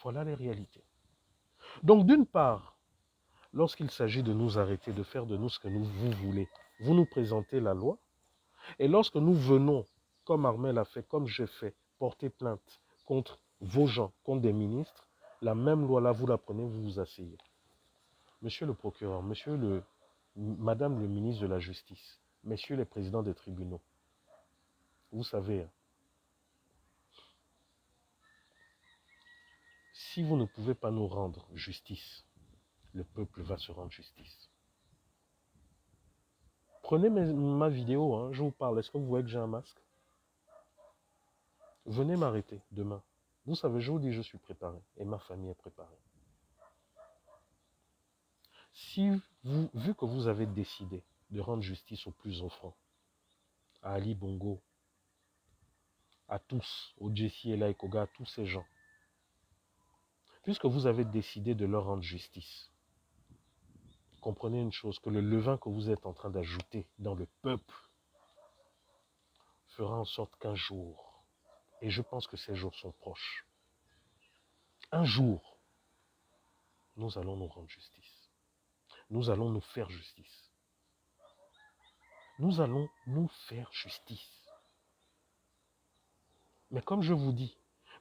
Voilà les réalités. Donc d'une part, lorsqu'il s'agit de nous arrêter, de faire de nous ce que vous voulez, vous nous présentez la loi, et lorsque nous venons, comme Armel a fait, comme j'ai fait, porter plainte contre vos gens, contre des ministres, la même loi-là, vous la prenez, vous vous asseyez. Monsieur le procureur, madame le ministre de la Justice, messieurs les présidents des tribunaux, vous savez, si vous ne pouvez pas nous rendre justice, le peuple va se rendre justice. Prenez ma vidéo, je vous parle. Est-ce que vous voyez que j'ai un masque? Venez m'arrêter demain. Vous savez, je vous dis, je suis préparé et ma famille est préparée. Si vu que vous avez décidé de rendre justice aux plus offrants, à Ali Bongo, à tous, au Jessie Ela Ekoga, à tous ces gens, puisque vous avez décidé de leur rendre justice, comprenez une chose, que le levain que vous êtes en train d'ajouter dans le peuple fera en sorte qu'un jour, et je pense que ces jours sont proches, un jour, nous allons nous rendre justice. Nous allons nous faire justice. Nous allons nous faire justice. Mais comme je vous dis,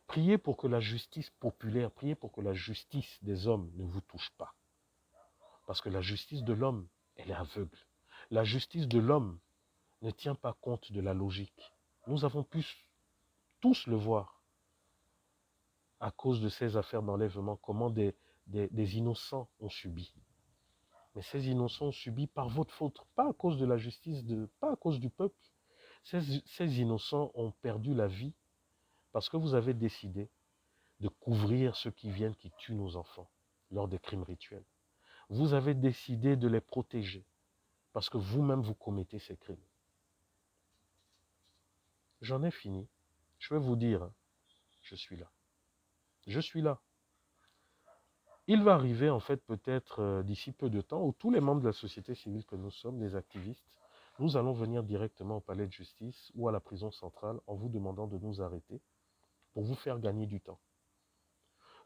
priez pour que la justice populaire, priez pour que la justice des hommes ne vous touche pas. Parce que la justice de l'homme, elle est aveugle. La justice de l'homme ne tient pas compte de la logique. Nous avons pu tous le voir à cause de ces affaires d'enlèvement, comment des innocents ont subi. Mais ces innocents ont subi par votre faute, pas à cause de la justice, pas à cause du peuple. Ces innocents ont perdu la vie parce que vous avez décidé de couvrir ceux qui viennent, qui tuent nos enfants lors des crimes rituels. Vous avez décidé de les protéger parce que vous-même vous commettez ces crimes. J'en ai fini. Je vais vous dire, je suis là. Je suis là. Il va arriver en fait peut-être d'ici peu de temps où tous les membres de la société civile que nous sommes, des activistes, nous allons venir directement au palais de justice ou à la prison centrale en vous demandant de nous arrêter pour vous faire gagner du temps.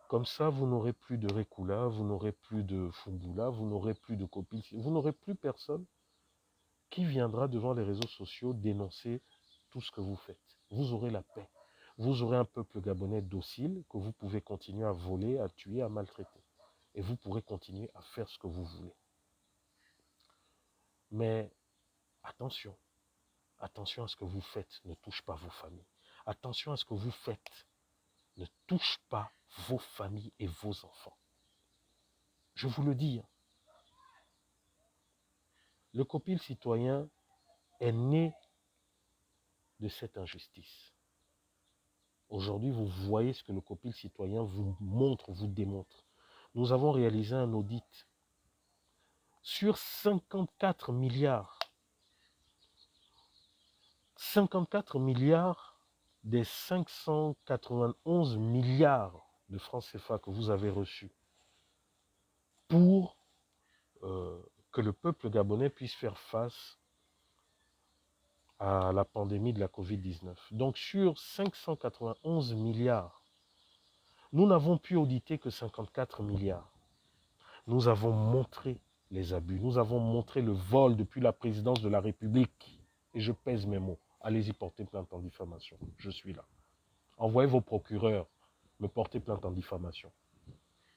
Comme ça, vous n'aurez plus de Rekula, vous n'aurez plus de Fungula, vous n'aurez plus de Kopil, vous n'aurez plus personne qui viendra devant les réseaux sociaux dénoncer tout ce que vous faites. Vous aurez la paix. Vous aurez un peuple gabonais docile que vous pouvez continuer à voler, à tuer, à maltraiter. Et vous pourrez continuer à faire ce que vous voulez. Mais attention, attention à ce que vous faites ne touche pas vos familles. Attention à ce que vous faites ne touche pas vos familles et vos enfants. Je vous le dis. Le Copil citoyen est né de cette injustice. Aujourd'hui, vous voyez ce que le Copil citoyen vous montre, vous démontre. Nous avons réalisé un audit sur 54 milliards. 54 milliards des 591 milliards de francs CFA que vous avez reçus pour que le peuple gabonais puisse faire face à la pandémie de la Covid-19. Donc sur 591 milliards, nous n'avons pu auditer que 54 milliards. Nous avons montré les abus, nous avons montré le vol depuis la présidence de la République. Et je pèse mes mots. Allez-y porter plainte en diffamation. Je suis là. Envoyez vos procureurs me porter plainte en diffamation.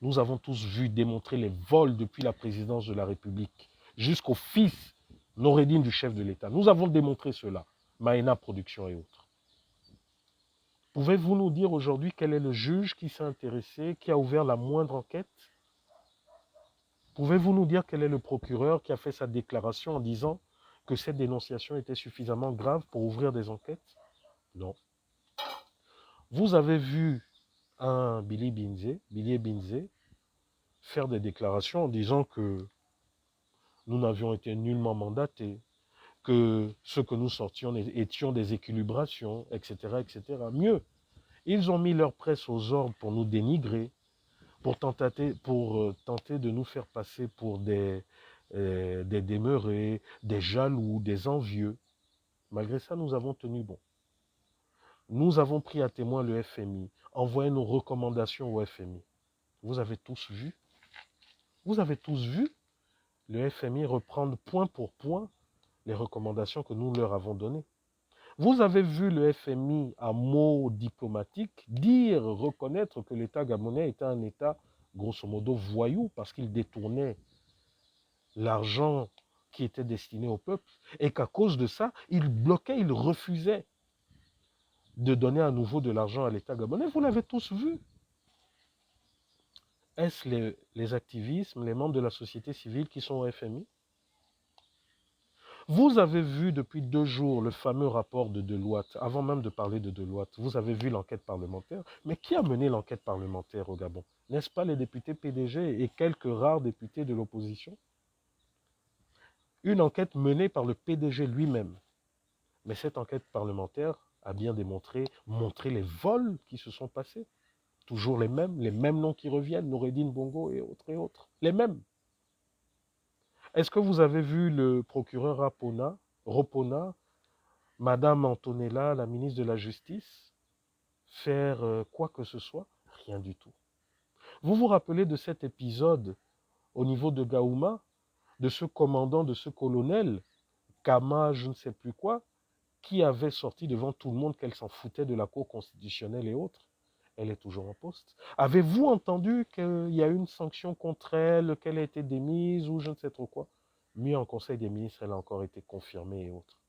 Nous avons tous vu démontrer les vols depuis la présidence de la République jusqu'au fils Noureddine du chef de l'État. Nous avons démontré cela. Maïna Production et autres. Pouvez-vous nous dire aujourd'hui quel est le juge qui s'est intéressé, qui a ouvert la moindre enquête? Pouvez-vous nous dire quel est le procureur qui a fait sa déclaration en disant que cette dénonciation était suffisamment grave pour ouvrir des enquêtes? Non. Vous avez vu un Billy Binze, faire des déclarations en disant que nous n'avions été nullement mandatés, que ce que nous sortions étions des équilibrations, etc., etc. Mieux, ils ont mis leur presse aux ordres pour nous dénigrer, pour tenter de nous faire passer pour des demeurés, des jaloux, des envieux. Malgré ça, nous avons tenu bon. Nous avons pris à témoin le FMI, envoyé nos recommandations au FMI. Vous avez tous vu? Vous avez tous vu le FMI reprendre point pour point les recommandations que nous leur avons données. Vous avez vu le FMI, à mots diplomatiques, reconnaître que l'État gabonais était un État, grosso modo, voyou, parce qu'il détournait l'argent qui était destiné au peuple, et qu'à cause de ça, il bloquait, il refusait de donner à nouveau de l'argent à l'État gabonais. Vous l'avez tous vu. Est-ce les activismes, les membres de la société civile qui sont au FMI? Vous avez vu depuis 2 jours le fameux rapport de Deloitte, avant même de parler de Deloitte, vous avez vu l'enquête parlementaire. Mais qui a mené l'enquête parlementaire au Gabon? N'est-ce pas les députés PDG et quelques rares députés de l'opposition? Une enquête menée par le PDG lui-même. Mais cette enquête parlementaire a bien montré les vols qui se sont passés. Toujours les mêmes noms qui reviennent, Noureddine Bongo et autres, les mêmes. Est-ce que vous avez vu le procureur Ropona, Madame Antonella, la ministre de la Justice, faire quoi que ce soit? Rien du tout. Vous vous rappelez de cet épisode au niveau de Gaouma, de ce commandant, de ce colonel, Kama, je ne sais plus quoi, qui avait sorti devant tout le monde qu'elle s'en foutait de la Cour constitutionnelle et autres? Elle est toujours en poste. Avez-vous entendu qu'il y a eu une sanction contre elle, qu'elle a été démise ou je ne sais trop quoi? Mieux, en Conseil des ministres, elle a encore été confirmée et autres.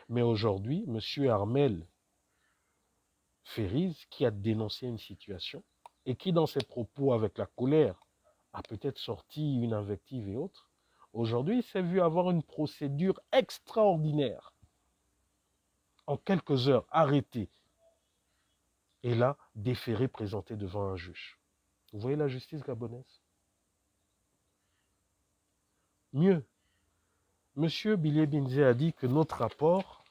Mais aujourd'hui, M. Armel Ferriz, qui a dénoncé une situation et qui, dans ses propos avec la colère, a peut-être sorti une invective et autres, aujourd'hui, il s'est vu avoir une procédure extraordinaire. En quelques heures, arrêté. Et là, déféré, présenté devant un juge. Vous voyez la justice gabonaise? Mieux, M. Billy Binze a dit que notre rapport,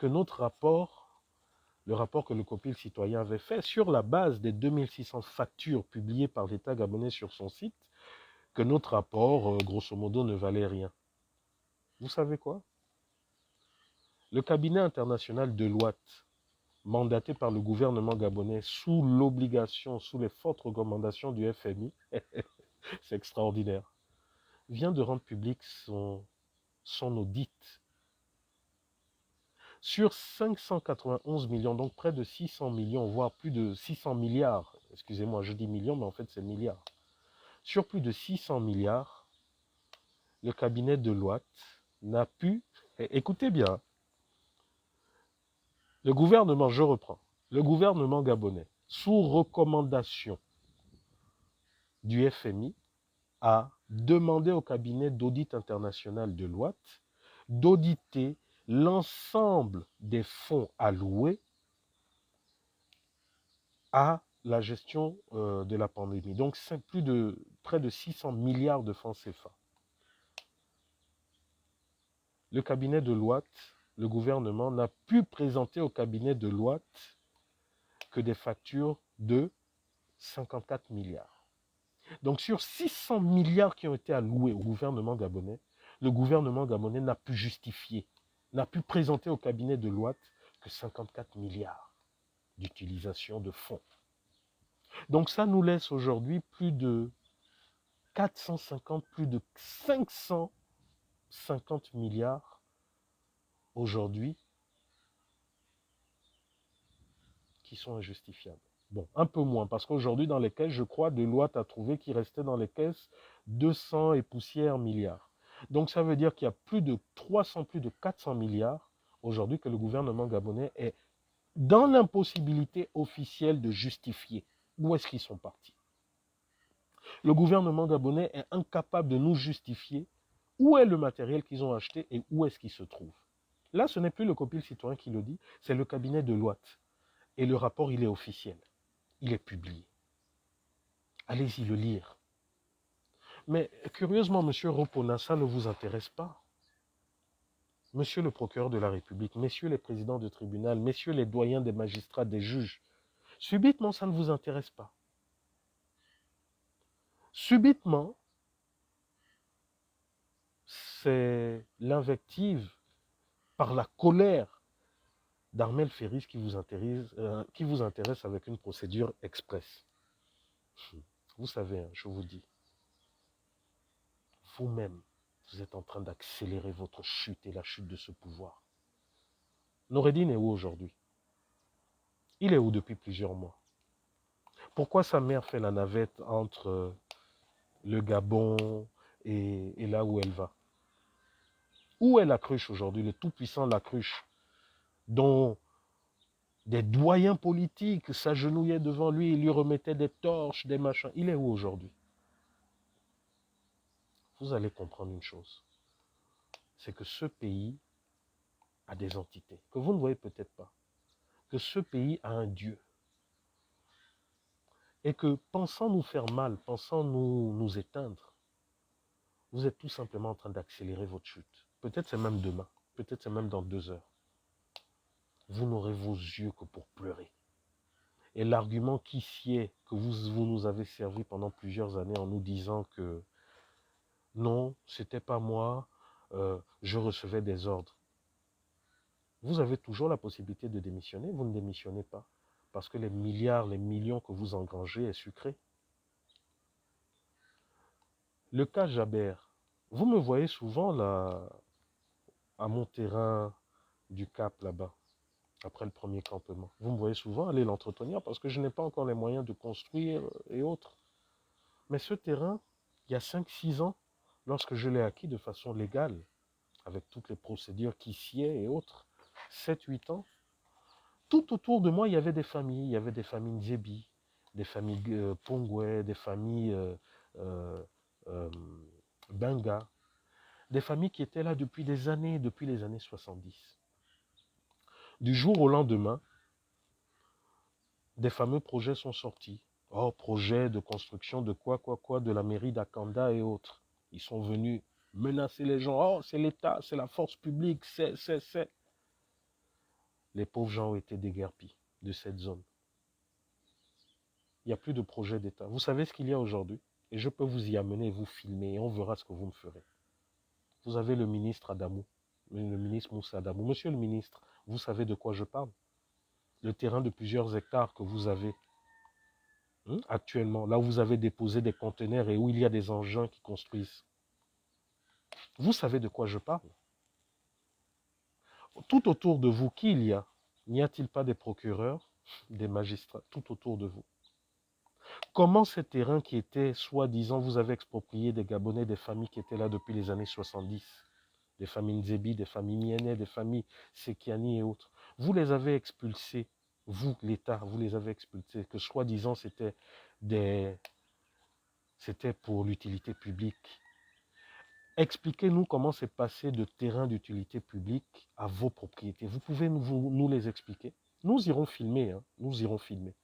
le rapport que le COPIL citoyen avait fait, sur la base des 2600 factures publiées par l'État gabonais sur son site, que notre rapport, grosso modo, ne valait rien. Vous savez quoi? Le cabinet international Deloitte, mandaté par le gouvernement gabonais sous l'obligation, sous les fortes recommandations du FMI, c'est extraordinaire, vient de rendre public son audit. Sur 591 millions, donc près de 600 millions, voire plus de 600 milliards, excusez-moi, je dis millions, mais en fait c'est milliards. Sur plus de 600 milliards, le cabinet Deloitte n'a pu, écoutez bien, le gouvernement, je reprends, le gouvernement gabonais, sous recommandation du FMI, a demandé au cabinet d'audit international Deloitte d'auditer l'ensemble des fonds alloués à la gestion de la pandémie. Donc, c'est près de 600 milliards de francs CFA. Le cabinet Deloitte, le gouvernement, n'a pu présenter au cabinet Deloitte que des factures de 54 milliards. Donc, sur 600 milliards qui ont été alloués au gouvernement gabonais, le gouvernement gabonais n'a pu justifier, n'a pu présenter au cabinet Deloitte que 54 milliards d'utilisation de fonds. Donc ça nous laisse aujourd'hui plus de 450, plus de 550 milliards aujourd'hui qui sont injustifiables. Bon, un peu moins, parce qu'aujourd'hui dans les caisses, je crois, Deloitte a trouvé qu'il restait dans les caisses 200 et poussières milliards. Donc ça veut dire qu'il y a plus de 300, plus de 400 milliards aujourd'hui que le gouvernement gabonais est dans l'impossibilité officielle de justifier où est-ce qu'ils sont partis. Le gouvernement gabonais est incapable de nous justifier où est le matériel qu'ils ont acheté et où est-ce qu'il se trouve. Là, ce n'est plus le copil citoyen qui le dit, c'est le cabinet de Deloitte. Et le rapport, il est officiel. Il est publié. Allez-y le lire. Mais curieusement, M. Ropona, ça ne vous intéresse pas. Monsieur le procureur de la République, messieurs les présidents de tribunal, messieurs les doyens des magistrats, des juges, subitement, ça ne vous intéresse pas. Subitement, c'est l'invective par la colère d'Armel Ferris qui vous intéresse avec une procédure express. Vous savez, je vous dis, vous-même, vous êtes en train d'accélérer votre chute et la chute de ce pouvoir. Noureddine est où aujourd'hui? Il est où depuis plusieurs mois? Pourquoi sa mère fait la navette entre le Gabon et là où elle va? Où est la cruche aujourd'hui, le tout-puissant la cruche, dont des doyens politiques s'agenouillaient devant lui, il lui remettait des torches, des machins. Il est où aujourd'hui? Vous allez comprendre une chose, c'est que ce pays a des entités, que vous ne voyez peut-être pas, que ce pays a un Dieu, et que pensant nous faire mal, pensant nous éteindre, vous êtes tout simplement en train d'accélérer votre chute. Peut-être c'est même demain, peut-être c'est même dans 2 heures. Vous n'aurez vos yeux que pour pleurer. Et l'argument qui sied que vous nous avez servi pendant plusieurs années en nous disant que non, c'était pas moi, je recevais des ordres. Vous avez toujours la possibilité de démissionner, vous ne démissionnez pas. Parce que les milliards, les millions que vous engrangez est sucré. Le cas Jaber, vous me voyez souvent là, à mon terrain du Cap là-bas, après le premier campement. Vous me voyez souvent aller l'entretenir parce que je n'ai pas encore les moyens de construire et autres. Mais ce terrain, il y a 5-6 ans, lorsque je l'ai acquis de façon légale, avec toutes les procédures qui sied et autres, 7-8 ans, tout autour de moi, il y avait des familles. Il y avait des familles Nzebi, des familles Pongwe, des familles euh, euh, Benga, des familles qui étaient là depuis les années 70. Du jour au lendemain, des fameux projets sont sortis. Oh, projet de construction de quoi, de la mairie d'Akanda et autres. Ils sont venus menacer les gens. Oh, c'est l'État, c'est la force publique, c'est. Les pauvres gens ont été déguerpis de cette zone. Il n'y a plus de projet d'État. Vous savez ce qu'il y a aujourd'hui? Et je peux vous y amener et vous filmer et on verra ce que vous me ferez. Vous avez le ministre Adamou, le ministre Moussa Adamou. Monsieur le ministre, vous savez de quoi je parle? Le terrain de plusieurs hectares que vous avez actuellement, là où vous avez déposé des conteneurs et où il y a des engins qui construisent. Vous savez de quoi je parle? Tout autour de vous, qui il y a? N'y a-t-il pas des procureurs, des magistrats, tout autour de vous? Comment ces terrains qui étaient, soi-disant, vous avez exproprié des Gabonais, des familles qui étaient là depuis les années 70, des familles Nzebi, des familles Mienais, des familles Sekiani et autres, vous les avez expulsés, vous, l'État, vous les avez expulsés, que soi-disant c'était pour l'utilité publique. Expliquez-nous comment c'est passé de terrain d'utilité publique à vos propriétés. Vous pouvez nous les expliquer? Nous irons filmer, nous irons filmer.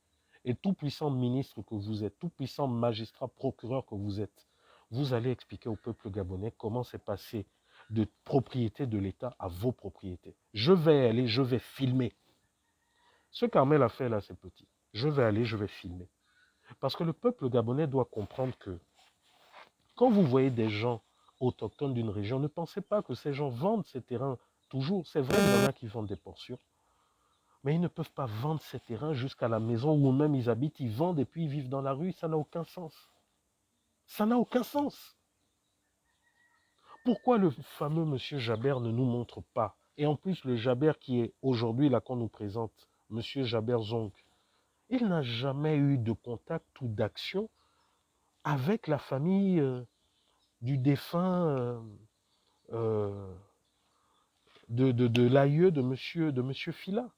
Et tout puissant ministre que vous êtes, tout puissant magistrat, procureur que vous êtes, vous allez expliquer au peuple gabonais comment c'est passé de propriété de l'État à vos propriétés. Je vais aller, je vais filmer. Ce qu'Armel a fait là, c'est petit. Je vais aller, je vais filmer. Parce que le peuple gabonais doit comprendre que quand vous voyez des gens autochtones d'une région, ne pensez pas que ces gens vendent ces terrains toujours. C'est vrai, il y en a qui vendent des portions. Mais ils ne peuvent pas vendre ces terrains jusqu'à la maison où même ils habitent. Ils vendent et puis ils vivent dans la rue. Ça n'a aucun sens. Ça n'a aucun sens. Pourquoi le fameux monsieur Jaber ne nous montre pas? Et en plus, le Jaber qui est aujourd'hui là qu'on nous présente, monsieur Jaber Zong, il n'a jamais eu de contact ou d'action avec la famille du défunt de l'aïeux de monsieur Fila.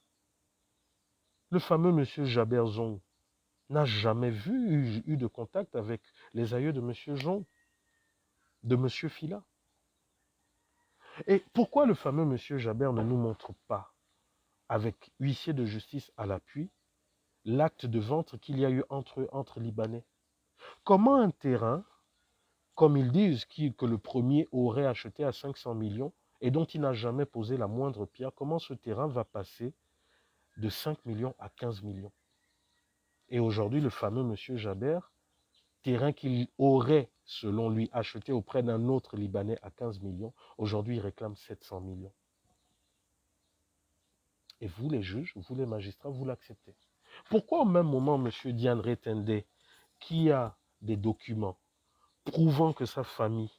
Le fameux monsieur Jaber Zong n'a jamais eu de contact avec les aïeux de monsieur Zong, de monsieur Fila. Et pourquoi le fameux monsieur Jaber ne nous montre pas, avec huissier de justice à l'appui, l'acte de vente qu'il y a eu entre Libanais? Comment un terrain, comme ils disent que le premier aurait acheté à 500 millions et dont il n'a jamais posé la moindre pierre, comment ce terrain va passer de 5 millions à 15 millions? Et aujourd'hui, le fameux monsieur Jaber, terrain qu'il aurait, selon lui, acheté auprès d'un autre Libanais à 15 millions, aujourd'hui, il réclame 700 millions. Et vous, les juges, vous, les magistrats, vous l'acceptez. Pourquoi au même moment, M. Diane Retende, qui a des documents prouvant que sa famille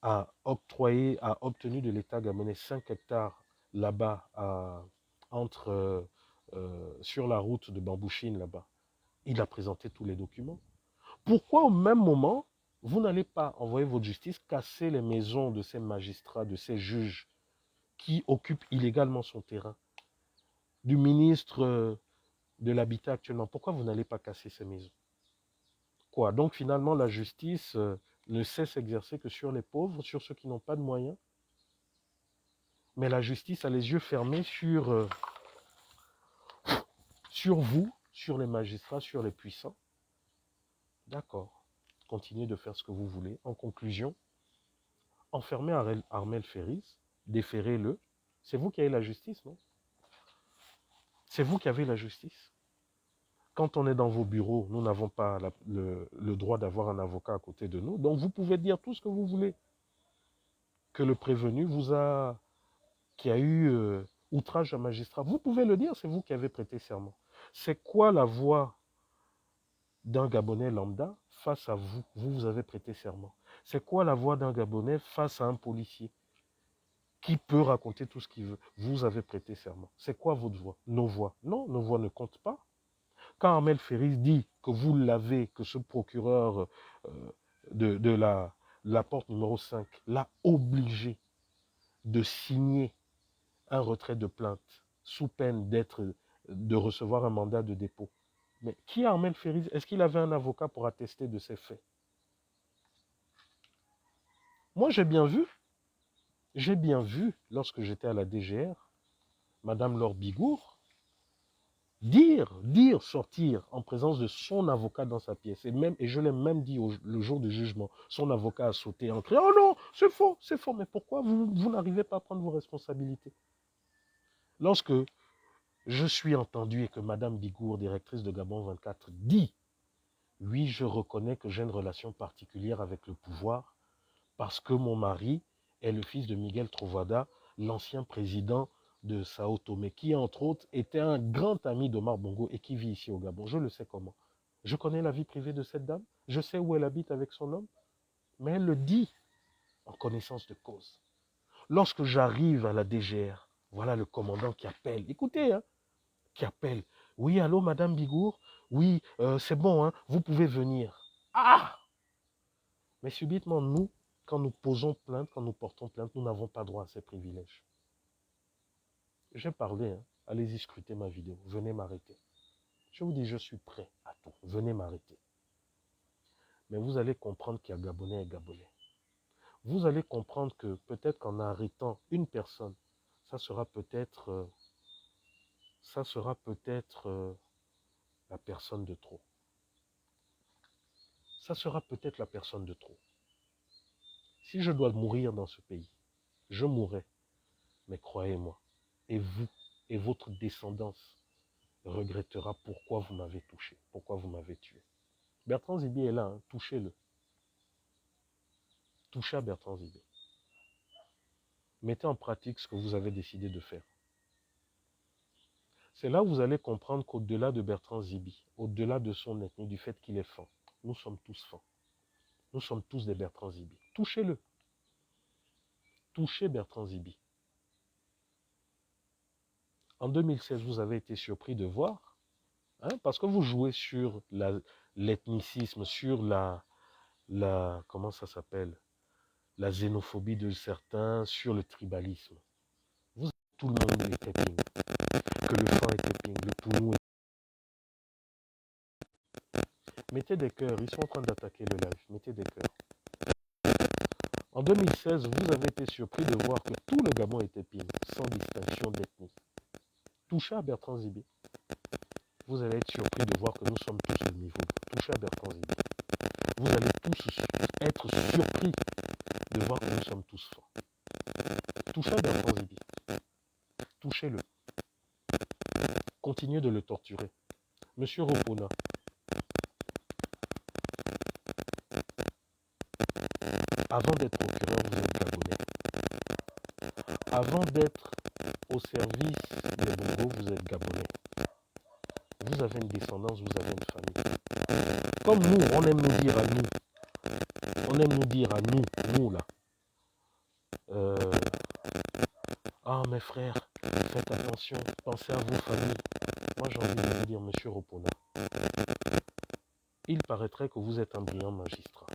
a obtenu de l'État gabonais 5 hectares là-bas, sur la route de Bambouchine, là-bas, il a présenté tous les documents. Pourquoi au même moment, vous n'allez pas envoyer votre justice casser les maisons de ces magistrats, de ces juges qui occupent illégalement son terrain, du ministre de l'Habitat actuellement? Pourquoi vous n'allez pas casser ces maisons? Quoi? Donc finalement, la justice ne sait s'exercer que sur les pauvres, sur ceux qui n'ont pas de moyens. Mais la justice a les yeux fermés sur vous, sur les magistrats, sur les puissants. D'accord. Continuez de faire ce que vous voulez. En conclusion, enfermez Armel Ferris, déférez-le. C'est vous qui avez la justice, non? C'est vous qui avez la justice. Quand on est dans vos bureaux, nous n'avons pas le droit d'avoir un avocat à côté de nous. Donc vous pouvez dire tout ce que vous voulez. Que le prévenu qui a eu outrage à magistrat. Vous pouvez le dire, c'est vous qui avez prêté serment. C'est quoi la voix d'un Gabonais lambda face à vous? Vous avez prêté serment. C'est quoi la voix d'un Gabonais face à un policier qui peut raconter tout ce qu'il veut? Vous avez prêté serment. C'est quoi votre voix? Nos voix? Non, nos voix ne comptent pas. Quand Armel Ferris dit que vous l'avez, que ce procureur de la porte numéro 5 l'a obligé de signer un retrait de plainte sous peine de recevoir un mandat de dépôt. Mais qui est Armel Ferris? Est-ce qu'il avait un avocat pour attester de ces faits? Moi, j'ai bien vu, lorsque j'étais à la DGR, Madame Laure Bigour, sortir en présence de son avocat dans sa pièce. Et je l'ai même dit le jour du jugement. Son avocat a sauté en criant « Oh non, c'est faux, c'est faux. » Mais pourquoi vous n'arrivez pas à prendre vos responsabilités? Lorsque je suis entendu et que Madame Bigour, directrice de Gabon 24, dit « Oui, je reconnais que j'ai une relation particulière avec le pouvoir parce que mon mari est le fils de Miguel Trovoada, l'ancien président de Sao Tomé, qui entre autres était un grand ami d'Omar Bongo et qui vit ici au Gabon. Je le sais comment. Je connais la vie privée de cette dame. Je sais où elle habite avec son homme. Mais elle le dit en connaissance de cause. Lorsque j'arrive à la DGR, voilà le commandant qui appelle. Écoutez, hein, qui appelle. Oui, allô, Madame Bigour? Oui, c'est bon, hein, vous pouvez venir. Ah! Mais subitement, nous, quand nous posons plainte, quand nous portons plainte, nous n'avons pas droit à ces privilèges. J'ai parlé, hein. Allez-y scruter ma vidéo. Venez m'arrêter. Je vous dis, je suis prêt à tout. Venez m'arrêter. Mais vous allez comprendre qu'il y a Gabonais et Gabonais. Vous allez comprendre que peut-être qu'en arrêtant une personne, ça sera peut-être la personne de trop. Ça sera peut-être la personne de trop. Si je dois mourir dans ce pays, je mourrai. Mais croyez-moi, et vous, et votre descendance regrettera pourquoi vous m'avez touché, pourquoi vous m'avez tué. Bertrand Zibi est là, hein, touchez-le. Touchez à Bertrand Zibi. Mettez en pratique ce que vous avez décidé de faire. C'est là où vous allez comprendre qu'au-delà de Bertrand Zibi, au-delà de son ethnie, du fait qu'il est fan, nous sommes tous fans. Nous sommes tous des Bertrand Zibi. Touchez-le. Touchez Bertrand Zibi. En 2016, vous avez été surpris de voir, hein, parce que vous jouez sur l'ethnicisme, sur comment ça s'appelle, la xénophobie de certains, sur le tribalisme. Vous tout le monde était ping, que le champ était ping, le pounou. Mettez des cœurs, ils sont en train d'attaquer le live, mettez des cœurs. En 2016, vous avez été surpris de voir que tout le Gabon était ping, sans distinction d'ethnie. Touchez à Bertrand Zibi. Vous allez être surpris de voir que nous sommes tous au niveau. Touchez à Bertrand Zibi. Vous allez tous être surpris de voir que nous sommes tous forts. Touchez à Bertrand Zibi. Touchez-le. Continuez de le torturer. Monsieur Ropona, avant d'être procureur, vous êtes gabonais. Avant d'être au service des Bongo, vous êtes gabonais. Vous avez une descendance, vous avez une famille. Comme nous, on aime nous dire à nous, nous là, ah mes frères, faites attention, pensez à vos familles. Moi j'ai envie de vous dire, monsieur Ropona, il paraîtrait que vous êtes un brillant magistrat.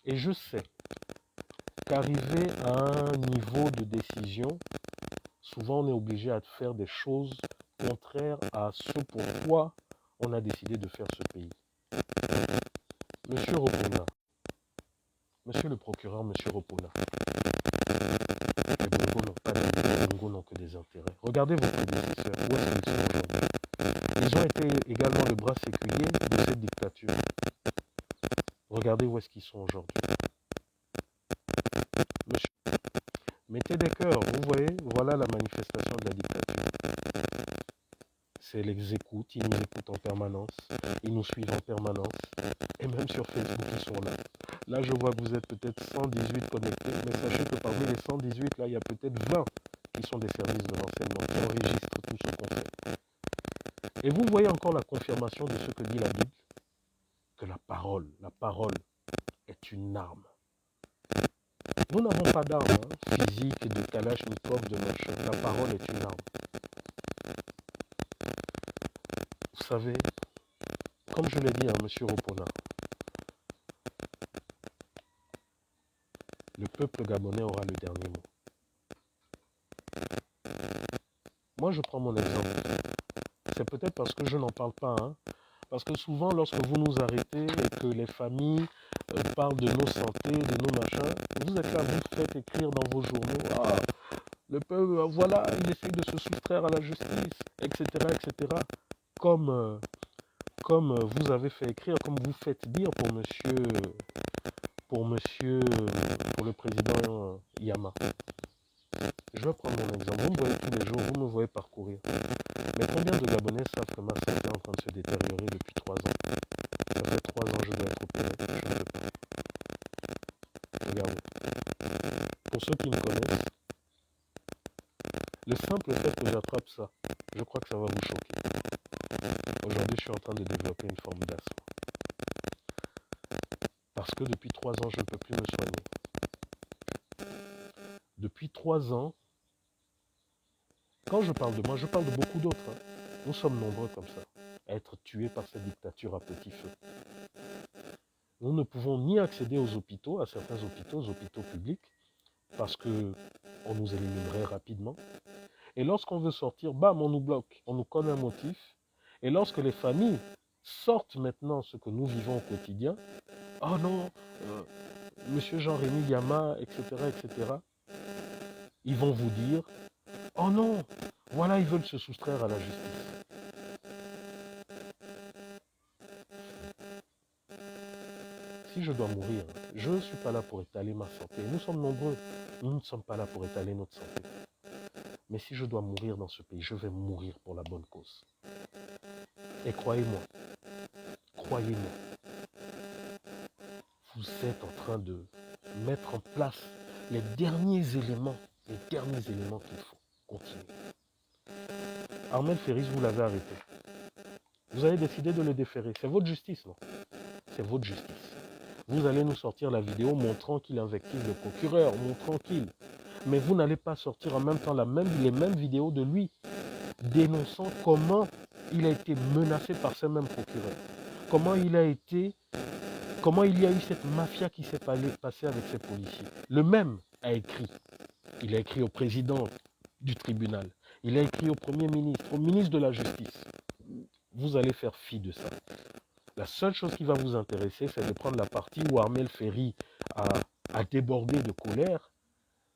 Et je sais qu'arriver à un niveau de décision, souvent on est obligé à faire des choses contraires à ce pourquoi on a décidé de faire ce pays. Monsieur Ropona, monsieur le procureur, monsieur Ropona, les Bongo n'ont pas d'intérêt, les Bongo n'ont que des intérêts. Regardez vos prédécesseurs, où est-ce qu'ils sont aujourd'hui? Ils ont été également le bras séculier de cette dictature. Regardez où est-ce qu'ils sont aujourd'hui. Monsieur, mettez des cœurs, vous voyez, voilà la manifestation de la dictature. C'est les écoutes, ils nous écoutent en permanence, ils nous suivent en permanence, et même sur Facebook, ils sont là. Là, je vois que vous êtes peut-être 118 connectés, mais sachez que parmi les 118, là, il y a peut-être 20 qui sont des services de renseignement, qui enregistrent tout ce qu'on fait. Et vous voyez encore la confirmation de ce que dit la Bible, que la parole est une arme. Nous n'avons pas d'arme physique, de kalachnikov, de machin. La parole est une arme. Vous savez, comme je l'ai dit à M. Ropona, le peuple gabonais aura le dernier mot. Moi, je prends mon exemple. C'est peut-être parce que je n'en parle pas. Parce que souvent, lorsque vous nous arrêtez et que les familles parlent de nos santé, de nos machins, vous êtes là, vous faites écrire dans vos journaux, ah, le peuple, voilà, il essaie de se soustraire à la justice, etc., etc. Comme vous avez fait écrire, comme vous faites dire pour le président Yama. Je vais prendre mon exemple. Vous me voyez tous les jours, vous me voyez parcourir. Mais combien de Gabonais savent que ma santé est en train de se détériorer depuis 3 ans? Ça fait 3 ans que je dois être opéré. Je ne peux pas. Regardez. Pour ceux qui me connaissent, le simple fait que j'attrape ça, je crois que ça va vous choquer. Aujourd'hui, je suis en train de développer une forme d'asthme. Parce que depuis 3 ans, je ne peux plus me soigner. Depuis 3 ans, quand je parle de moi, je parle de beaucoup d'autres. Nous sommes nombreux comme ça, à être tués par cette dictature à petit feu. Nous ne pouvons ni accéder aux hôpitaux, à certains hôpitaux, aux hôpitaux publics, parce qu'on nous éliminerait rapidement. Et lorsqu'on veut sortir, bam, on nous bloque, on nous colle un motif. Et lorsque les familles sortent maintenant ce que nous vivons au quotidien, oh non, monsieur Jean-Rémy Yama, etc., etc., ils vont vous dire, oh non, voilà, ils veulent se soustraire à la justice. Si je dois mourir, je ne suis pas là pour étaler ma santé. Nous sommes nombreux, nous ne sommes pas là pour étaler notre santé. Mais si je dois mourir dans ce pays, je vais mourir pour la bonne cause. Et croyez-moi, vous êtes en train de mettre en place les derniers éléments qu'il faut continuer. Ahmed Ferris, vous l'avez arrêté. Vous avez décidé de le déférer. C'est votre justice, non? C'est votre justice. Vous allez nous sortir la vidéo montrant qu'il invective le procureur, montrant qu'il... Mais vous n'allez pas sortir en même temps les mêmes vidéos de lui, dénonçant comment il a été menacé par ces mêmes procureurs. Comment il y a eu cette mafia qui s'est passée avec ces policiers. Le même a écrit. Il a écrit au président du tribunal. Il a écrit au Premier ministre, au ministre de la Justice. Vous allez faire fi de ça. La seule chose qui va vous intéresser, c'est de prendre la partie où Armel Ferry a débordé de colère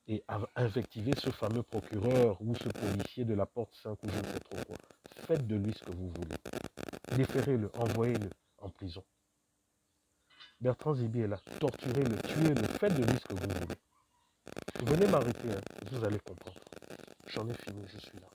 et a invectivé ce fameux procureur ou ce policier de la porte 5 ou je ne sais trop quoi. Faites de lui ce que vous voulez. Déférez-le, envoyez-le en prison. Bertrand Zibi est là. Torturez-le, tuez-le, faites de lui ce que vous voulez. Venez m'arrêter, hein. Vous allez comprendre. J'en ai fini, je suis là.